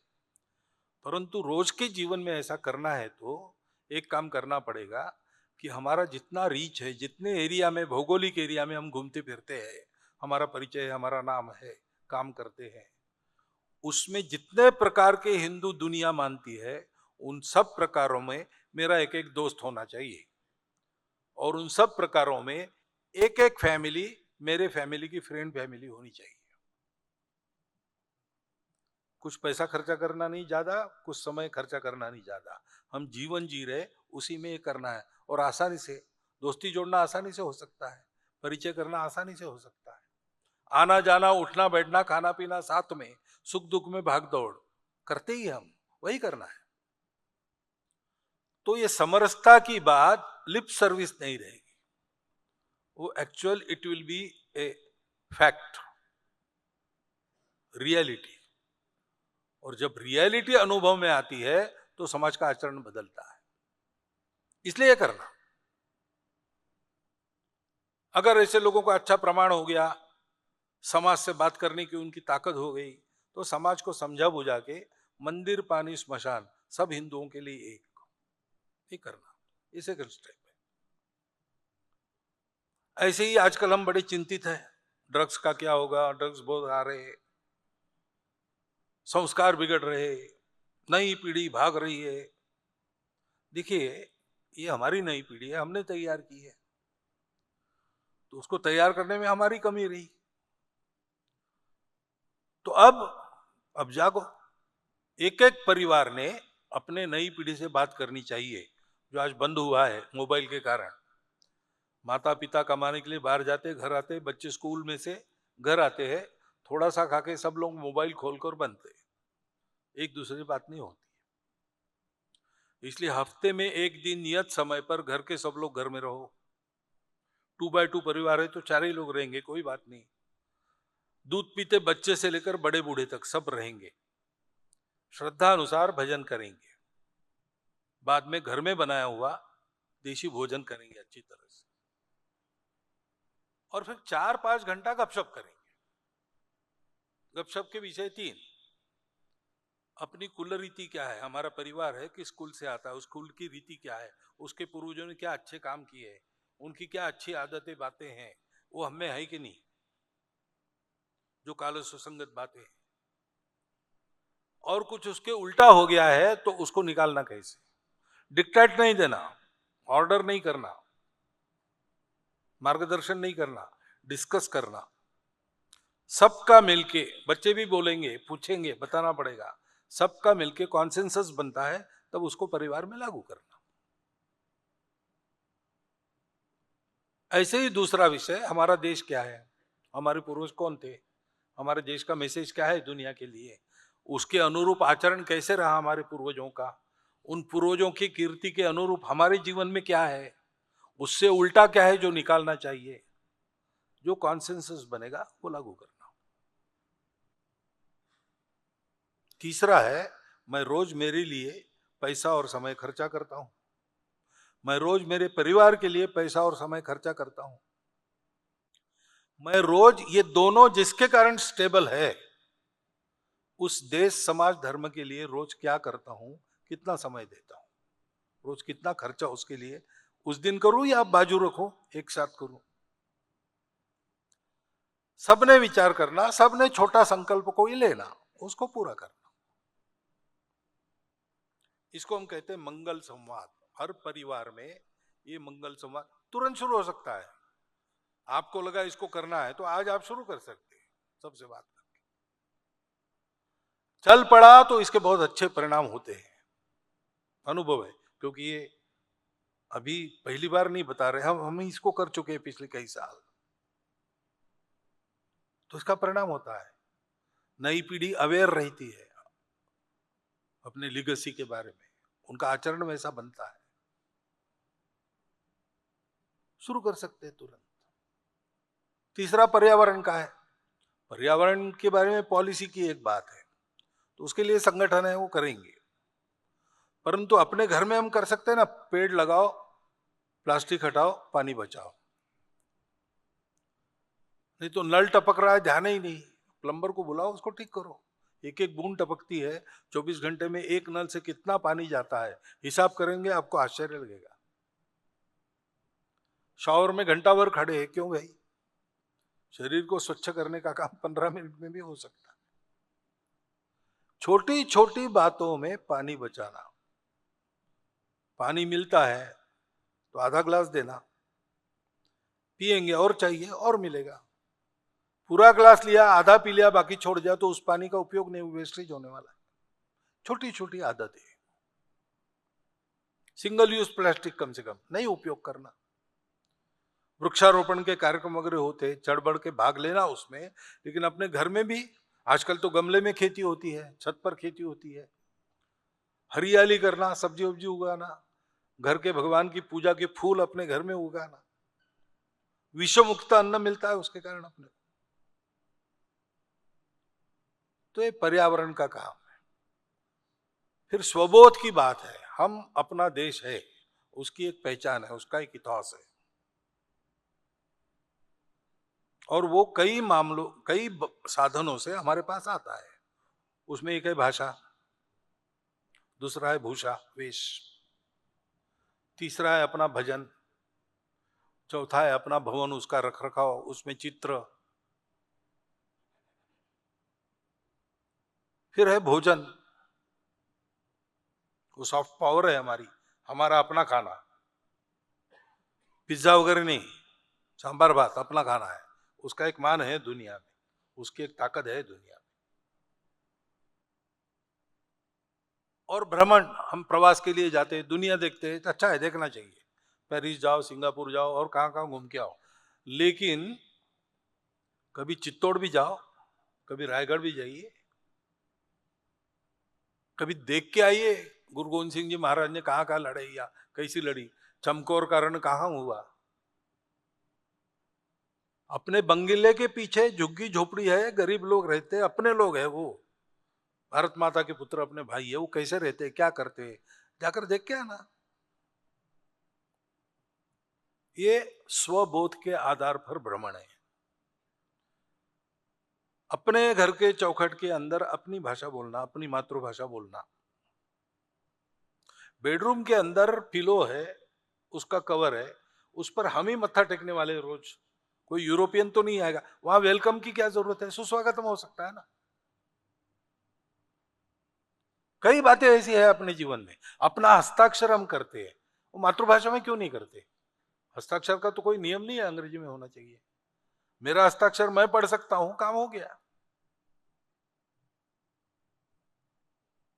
[SPEAKER 5] परंतु रोज के जीवन में ऐसा करना है तो एक काम करना पड़ेगा कि हमारा जितना रीच है, जितने एरिया में, भौगोलिक एरिया में हम घूमते फिरते हैं, हमारा परिचय है, हमारा नाम है, काम करते हैं, उसमें जितने प्रकार के हिंदू दुनिया मानती है, उन सब प्रकारों में मेरा एक एक दोस्त होना चाहिए। और उन सब प्रकारों में एक एक फैमिली मेरे फैमिली की फ्रेंड फैमिली होनी चाहिए। कुछ पैसा खर्चा करना नहीं ज्यादा, कुछ समय खर्चा करना नहीं ज्यादा, हम जीवन जी रहे उसी में ये करना है। और आसानी से दोस्ती जोड़ना आसानी से हो सकता है, परिचय करना आसानी से हो सकता है, आना जाना, उठना बैठना, खाना पीना साथ में, सुख दुख में भाग दौड़ करते ही हम वही करना है। तो ये समरसता की बात लिप सर्विस नहीं रहेगी, वो actual it will be a fact, reality. और जब रियलिटी अनुभव में आती है तो समाज का आचरण बदलता है। इसलिए यह करना, अगर ऐसे लोगों का अच्छा प्रमाण हो गया, समाज से बात करने की उनकी ताकत हो गई, तो समाज को समझा बुझा के मंदिर, पानी, स्मशान सब हिंदुओं के लिए एक, ये करना, ये सेकंड स्टेप है। ऐसे ही आजकल हम बड़े चिंतित हैं, ड्रग्स का क्या होगा, ड्रग्स बहुत आ रहे, संस्कार बिगड़ रहे, नई पीढ़ी भाग रही है। देखिए, ये हमारी नई पीढ़ी है, हमने तैयार की है, तो उसको तैयार करने में हमारी कमी रही। तो अब जागो। एक एक परिवार ने अपने नई पीढ़ी से बात करनी चाहिए, जो आज बंद हुआ है मोबाइल के कारण। माता पिता कमाने के लिए बाहर जाते, घर आते, बच्चे स्कूल में से घर आते हैं, थोड़ा सा खा के सब लोग मोबाइल खोलकर बनते, एक दूसरे से बात नहीं होती। इसलिए हफ्ते में एक दिन नियत समय पर घर के सब लोग घर में रहो। 2x2 परिवार है तो 4 ही लोग रहेंगे, कोई बात नहीं। दूध पीते बच्चे से लेकर बड़े बूढ़े तक सब रहेंगे, श्रद्धा अनुसार भजन करेंगे, बाद में घर में बनाया हुआ देशी भोजन करेंगे अच्छी तरह से, और फिर 4-5 घंटा गपशप करेंगे। गपशप के विषय 3, अपनी कुल रीति क्या है, हमारा परिवार है किस कुल से आता है, उस कुल की रीति क्या है, उसके पूर्वजों ने क्या अच्छे काम किए हैं, उनकी क्या अच्छी आदतें बातें हैं, वो हमें है कि नहीं, जो काल सुसंगत बातें हैं। और कुछ उसके उल्टा हो गया है तो उसको निकालना कैसे। डिक्टेट नहीं देना, ऑर्डर नहीं करना, मार्गदर्शन नहीं करना, डिस्कस करना, सबका मिलके, बच्चे भी बोलेंगे, पूछेंगे, बताना पड़ेगा, सबका मिलके कॉन्सेंसस बनता है, तब उसको परिवार में लागू करना। ऐसे ही दूसरा विषय, हमारा देश क्या है, हमारे पूर्वज कौन थे, हमारे देश का मैसेज क्या है दुनिया के लिए, उसके अनुरूप आचरण कैसे रहा हमारे पूर्वजों का, उन पूर्वजों की कीर्ति के अनुरूप हमारे जीवन में क्या है, उससे उल्टा क्या है जो निकालना चाहिए, जो कॉन्सेंसस बनेगा वो लागू करना। तीसरा है, मैं रोज मेरे लिए पैसा और समय खर्चा करता हूं, मैं रोज मेरे परिवार के लिए पैसा और समय खर्चा करता हूं, मैं रोज, ये दोनों जिसके कारण स्टेबल है, उस देश समाज धर्म के लिए रोज क्या करता हूं, कितना समय देता हूं, रोज कितना खर्चा उसके लिए उस दिन करूं या आप बाजू रखो, एक साथ करूं। सबने विचार करना, सबने छोटा संकल्प को ही लेना, उसको पूरा करना। इसको हम कहते हैं मंगल संवाद। हर परिवार में ये मंगल संवाद तुरंत शुरू हो सकता है। आपको लगा इसको करना है तो आज आप शुरू कर सकते हैं, सबसे बात करके चल पड़ा तो इसके बहुत अच्छे परिणाम होते हैं, अनुभव है, क्योंकि ये अभी पहली बार नहीं बता रहे, हम इसको कर चुके हैं पिछले कई साल, तो इसका परिणाम होता है। नई पीढ़ी अवेयर रहती है अपने लीगेसी के बारे में, उनका आचरण वैसा बनता है, शुरू कर सकते हैं तुरंत। तीसरा पर्यावरण का है। पर्यावरण के बारे में पॉलिसी की एक बात है, तो उसके लिए संगठन है, वो करेंगे। परंतु अपने घर में हम कर सकते हैं ना, पेड़ लगाओ, प्लास्टिक हटाओ, पानी बचाओ। नहीं तो नल टपक रहा है, ध्यान ही नहीं, प्लम्बर को बुलाओ, उसको ठीक करो। एक एक बूंद टपकती है, 24 घंटे में एक नल से कितना पानी जाता है, हिसाब करेंगे आपको आश्चर्य लगेगा। शावर में घंटा भर खड़े हैं, क्यों भाई? शरीर को स्वच्छ करने का काम 15 मिनट में भी हो सकता है। छोटी छोटी बातों में पानी बचाना। पानी मिलता है तो आधा ग्लास देना, पिएंगे और चाहिए और मिलेगा। पूरा ग्लास लिया, आधा पी लिया, बाकी छोड़ दिया, तो उस पानी का उपयोग नहीं, वेस्टेज होने वाला है। छोटी छोटी आदतें। सिंगल यूज प्लास्टिक कम से कम नहीं उपयोग करना। वृक्षारोपण के कार्यक्रम वगैरह होते, चढ़ बढ़ के भाग लेना उसमें, लेकिन अपने घर में भी, आजकल तो गमले में खेती होती है, छत पर खेती होती है, हरियाली करना, सब्जी वब्जी उगाना, घर के भगवान की पूजा के फूल अपने घर में उगाना, विषम मुक्त अन्न मिलता है उसके कारण अपने। तो ये पर्यावरण का काम है। फिर स्वबोध की बात है, हम अपना देश है, उसकी एक पहचान है, उसका एक इतिहास है, और वो कई साधनों से हमारे पास आता है। उसमें एक है भाषा, दूसरा है भूषा वेश, तीसरा है अपना भजन, चौथा है अपना भवन, उसका रखरखाव, उसमें चित्र, फिर है भोजन, वो सॉफ्ट पावर है हमारी, हमारा अपना खाना, पिज्जा वगैरह नहीं, सांबार भात अपना खाना है, उसका एक मान है दुनिया में, उसकी एक ताकत है दुनिया में। और भ्रमण, हम प्रवास के लिए जाते हैं, दुनिया देखते हैं, अच्छा है, देखना चाहिए, पेरिस जाओ, सिंगापुर जाओ और कहाँ कहाँ घूम के आओ, लेकिन कभी चित्तौड़ भी जाओ, कभी रायगढ़ भी जाइए, कभी देख के आइए गुरु गोविंद सिंह जी महाराज ने कहाँ कहाँ लड़ाई या कैसी लड़ी, चमकौर का रण कहाँ हुआ। अपने बंगले के पीछे झुग्गी झोपड़ी है, गरीब लोग रहते, अपने लोग है वो, भारत माता के पुत्र अपने भाई है, वो कैसे रहते, क्या करते, जाकर देख के आना। ये स्वबोध के आधार पर भ्रमण है। अपने घर के चौखट के अंदर अपनी भाषा बोलना, अपनी मातृभाषा बोलना। बेडरूम के अंदर पिलो है, उसका कवर है, उस पर हम ही मत्था टेकने वाले रोज, कोई यूरोपियन तो नहीं आएगा, वहां वेलकम की क्या जरूरत है, सुस्वागतम हो सकता है ना। कई बातें ऐसी है अपने जीवन में, अपना हस्ताक्षर हम करते हैं, वो मातृभाषा में क्यों नहीं करते। हस्ताक्षर का तो कोई नियम नहीं है, अंग्रेजी में होना चाहिए, मेरा हस्ताक्षर मैं पढ़ सकता हूं, काम हो गया।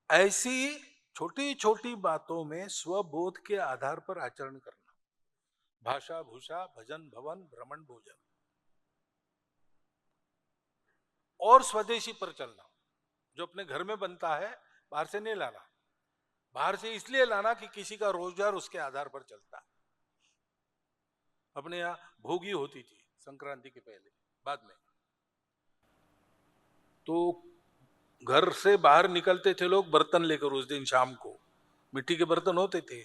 [SPEAKER 5] ऐसी छोटी छोटी बातों में स्वबोध के आधार पर आचरण करना, भाषा भूषा भजन भवन भ्रमण भोजन, और स्वदेशी पर चलना, जो अपने घर में बनता है बाहर से नहीं लाना, बाहर से इसलिए लाना कि किसी का रोजगार उसके आधार पर चलता है। अपने यहाँ भोगी होती थी संक्रांति के पहले, बाद में तो घर से बाहर निकलते थे लोग बर्तन लेकर, उस दिन शाम को मिट्टी के बर्तन होते थे,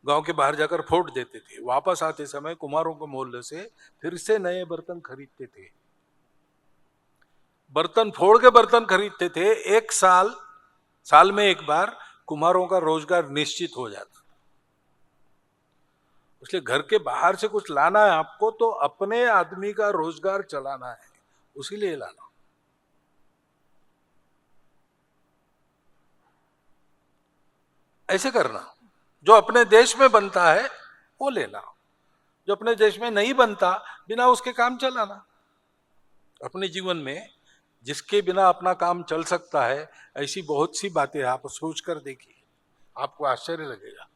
[SPEAKER 5] गांव के बाहर जाकर फोड़ देते थे, वापस आते समय कुम्हारों के मोहल्ले से फिर से नए बर्तन खरीदते थे, बर्तन फोड़ के बर्तन खरीदते थे, एक साल में एक बार कुम्हारों का रोजगार निश्चित हो जाता। इसलिए घर के बाहर से कुछ लाना है आपको तो अपने आदमी का रोजगार चलाना है, उसी लिए लाना। ऐसे करना, जो अपने देश में बनता है वो लेना, जो अपने देश में नहीं बनता बिना उसके काम चलाना। अपने जीवन में जिसके बिना अपना काम चल सकता है, ऐसी बहुत सी बातें आप सोच कर देखिए, आपको आश्चर्य लगेगा।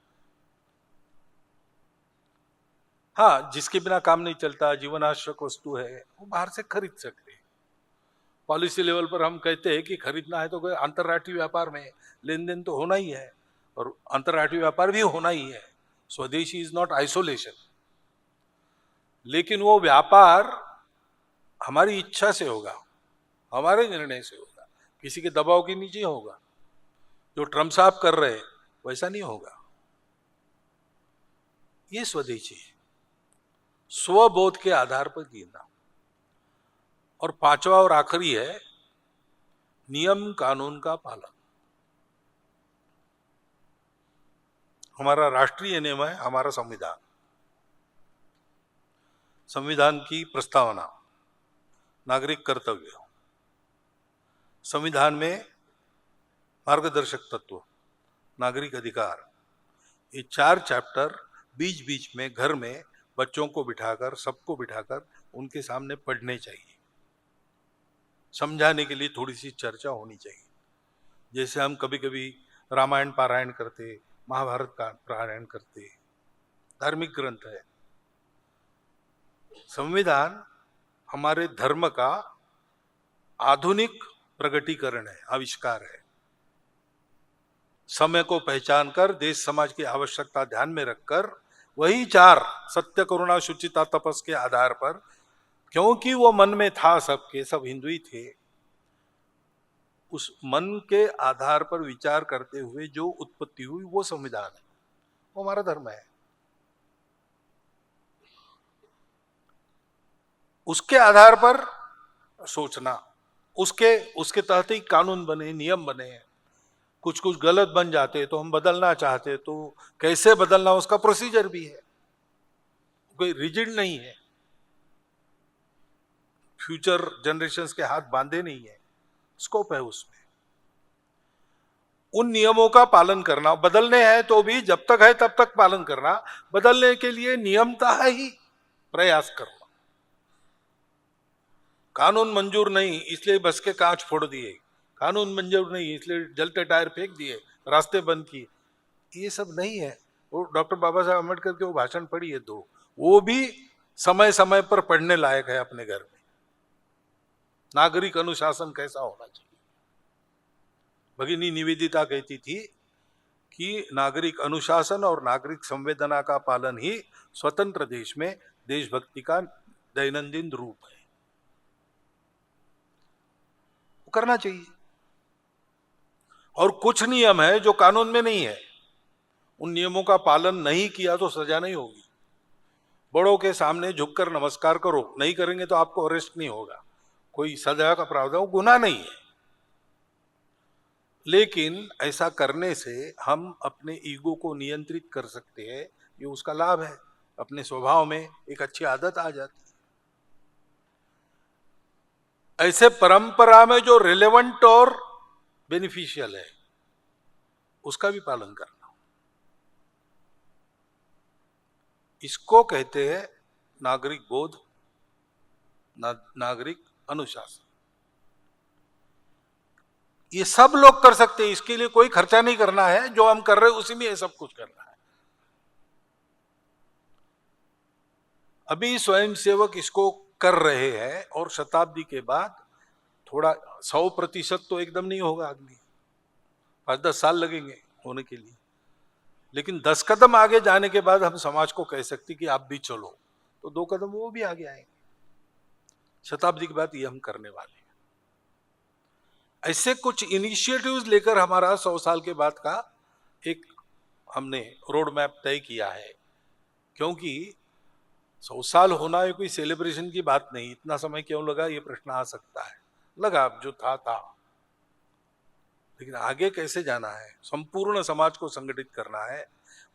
[SPEAKER 5] हाँ, जिसके बिना काम नहीं चलता, जीवन आवश्यक वस्तु है, वो बाहर से खरीद सकते हैं। पॉलिसी लेवल पर हम कहते हैं कि खरीदना है तो अंतर्राष्ट्रीय व्यापार में लेन देन तो होना ही है, और अंतर्राष्ट्रीय व्यापार भी होना ही है, स्वदेशी इज नॉट आइसोलेशन। लेकिन वो व्यापार हमारी इच्छा से होगा, हमारे निर्णय से होगा, किसी के दबाव के नीचे होगा। जो ट्रम्प साहब कर रहे हैं वैसा नहीं होगा। ये स्वदेशी है, स्वबोध के आधार पर जीना। और पांचवा और आखिरी है नियम कानून का पालन। हमारा राष्ट्रीय नियम है हमारा संविधान, संविधान की प्रस्तावना, नागरिक कर्तव्य, संविधान में मार्गदर्शक तत्व, नागरिक अधिकार, ये 4 चैप्टर बीच बीच में घर में बच्चों को बिठाकर, सबको बिठाकर उनके सामने पढ़ने चाहिए, समझाने के लिए थोड़ी सी चर्चा होनी चाहिए। जैसे हम कभी कभी रामायण पारायण करते, महाभारत का पारायण करते, धार्मिक ग्रंथ है। संविधान हमारे धर्म का आधुनिक प्रगटीकरण है, आविष्कार है। समय को पहचान कर, देश समाज की आवश्यकता ध्यान में रखकर, वही 4 सत्य करुणा शुचिता तपस के आधार पर, क्योंकि वो मन में था सबके, सब हिंदू ही थे, उस मन के आधार पर विचार करते हुए जो उत्पत्ति हुई वो संविधान है, वो हमारा धर्म है। उसके आधार पर सोचना, उसके तहत ही कानून बने, नियम बने। कुछ कुछ गलत बन जाते तो हम बदलना चाहते तो कैसे बदलना, उसका प्रोसीजर भी है, कोई रिजिड नहीं है, फ्यूचर जनरेशंस के हाथ बांधे नहीं है, स्कोप है उसमें। उन नियमों का पालन करना, बदलने हैं तो भी जब तक है तब तक पालन करना, बदलने के लिए नियमतः ही प्रयास करना। कानून मंजूर नहीं इसलिए बस के कांच फोड़ दिए, कानून मंजूर नहीं इसलिए जलते टायर फेंक दिए, रास्ते बंद किए, ये सब नहीं है। वो डॉक्टर बाबा साहब अम्बेडकर के वो भाषण पढ़िए तो वो भी समय समय पर पढ़ने लायक है अपने घर में। नागरिक अनुशासन कैसा होना चाहिए। भगिनी निवेदिता कहती थी कि नागरिक अनुशासन और नागरिक संवेदना का पालन ही स्वतंत्र देश में देशभक्ति का दैनंदिन रूप है, वो करना चाहिए। और कुछ नियम है जो कानून में नहीं है, उन नियमों का पालन नहीं किया तो सजा नहीं होगी। बड़ों के सामने झुककर नमस्कार करो, नहीं करेंगे तो आपको अरेस्ट नहीं होगा, कोई सजा का प्रावधान, गुनाह नहीं है। लेकिन ऐसा करने से हम अपने ईगो को नियंत्रित कर सकते हैं, ये उसका लाभ है। अपने स्वभाव में एक अच्छी आदत आ जाती है। ऐसे परंपरा में जो रिलेवेंट और बेनिफिशियल है उसका भी पालन करना, इसको कहते हैं नागरिक बोध, नागरिक अनुशासन। ये सब लोग कर सकते हैं, इसके लिए कोई खर्चा नहीं करना है, जो हम कर रहे हैं उसी में ये सब कुछ करना है। अभी स्वयंसेवक इसको कर रहे हैं और शताब्दी के बाद थोड़ा 100% तो एकदम नहीं होगा, आदमी 5-10 साल लगेंगे होने के लिए, लेकिन 10 कदम आगे जाने के बाद हम समाज को कह सकते कि आप भी चलो, तो 2 कदम वो भी आगे आएंगे। शताब्दी के बाद ये हम करने वाले हैं। ऐसे कुछ इनिशिएटिव्स लेकर हमारा 100 साल के बाद का एक हमने रोड मैप तय किया है, क्योंकि 100 साल होना ये कोई सेलिब्रेशन की बात नहीं। इतना समय क्यों लगा, ये प्रश्न आ सकता है। लगा, जो था, लेकिन आगे कैसे जाना है, संपूर्ण समाज को संगठित करना है,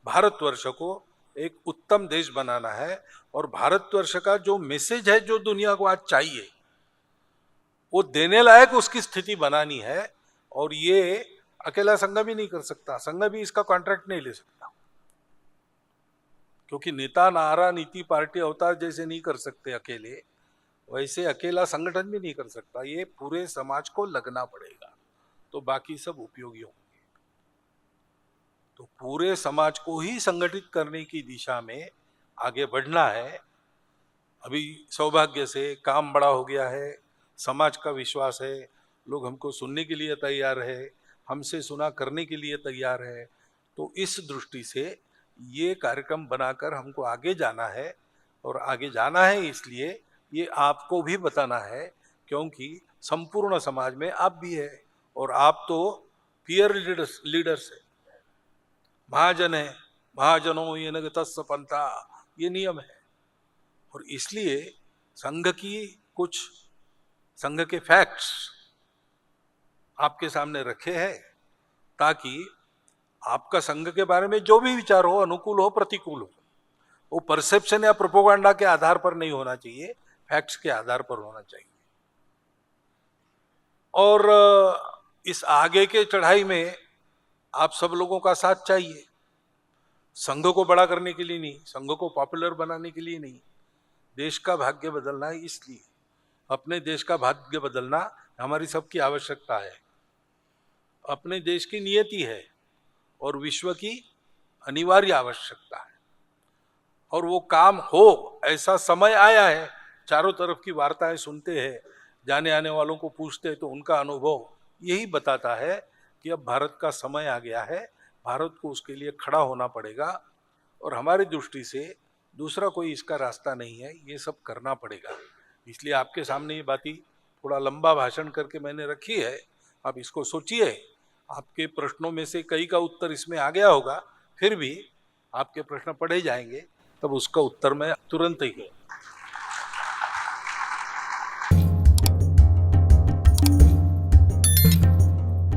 [SPEAKER 5] भारतवर्ष को एक उत्तम देश बनाना है, और भारतवर्ष का जो मैसेज है जो दुनिया को आज चाहिए वो देने लायक उसकी स्थिति बनानी है। और ये अकेला संघ भी नहीं कर सकता, संघ भी इसका कॉन्ट्रैक्ट नहीं ले सकता, क्योंकि नेता नारा नीति पार्टी अवतार जैसे नहीं कर सकते अकेले, वैसे अकेला संगठन भी नहीं कर सकता। ये पूरे समाज को लगना पड़ेगा, तो बाकी सब उपयोगी होंगे। तो पूरे समाज को ही संगठित करने की दिशा में आगे बढ़ना है। अभी सौभाग्य से काम बड़ा हो गया है, समाज का विश्वास है, लोग हमको सुनने के लिए तैयार है, हमसे सुना करने के लिए तैयार है। तो इस दृष्टि से ये कार्यक्रम बनाकर हमको आगे जाना है, और आगे जाना है इसलिए ये आपको भी बताना है, क्योंकि संपूर्ण समाज में आप भी है, और आप तो पीयर लीडर्स है, महाजन है, महाजनों ये न तस्य पंथा, ये नियम है। और इसलिए संघ की कुछ संघ के फैक्ट्स आपके सामने रखे हैं, ताकि आपका संघ के बारे में जो भी विचार हो, अनुकूल हो प्रतिकूल हो, वो परसेप्शन या प्रोपोगंडा के आधार पर नहीं होना चाहिए, फैक्ट्स के आधार पर होना चाहिए। और इस आगे के चढ़ाई में आप सब लोगों का साथ चाहिए, संघ को बड़ा करने के लिए नहीं, संघ को पॉपुलर बनाने के लिए नहीं, देश का भाग्य बदलना है। इसलिए अपने देश का भाग्य बदलना हमारी सबकी आवश्यकता है, अपने देश की नियति है और विश्व की अनिवार्य आवश्यकता है। और वो काम हो ऐसा समय आया है। चारों तरफ की वार्ताएं सुनते हैं, जाने आने वालों को पूछते हैं, तो उनका अनुभव यही बताता है कि अब भारत का समय आ गया है, भारत को उसके लिए खड़ा होना पड़ेगा, और हमारी दृष्टि से दूसरा कोई इसका रास्ता नहीं है, ये सब करना पड़ेगा। इसलिए आपके सामने ये बातें थोड़ा लंबा भाषण करके मैंने रखी है, आप इसको सोचिए। आपके प्रश्नों में से कई का उत्तर इसमें आ गया होगा, फिर भी आपके प्रश्न पढ़े जाएंगे, तब उसका उत्तर मैं तुरंत ही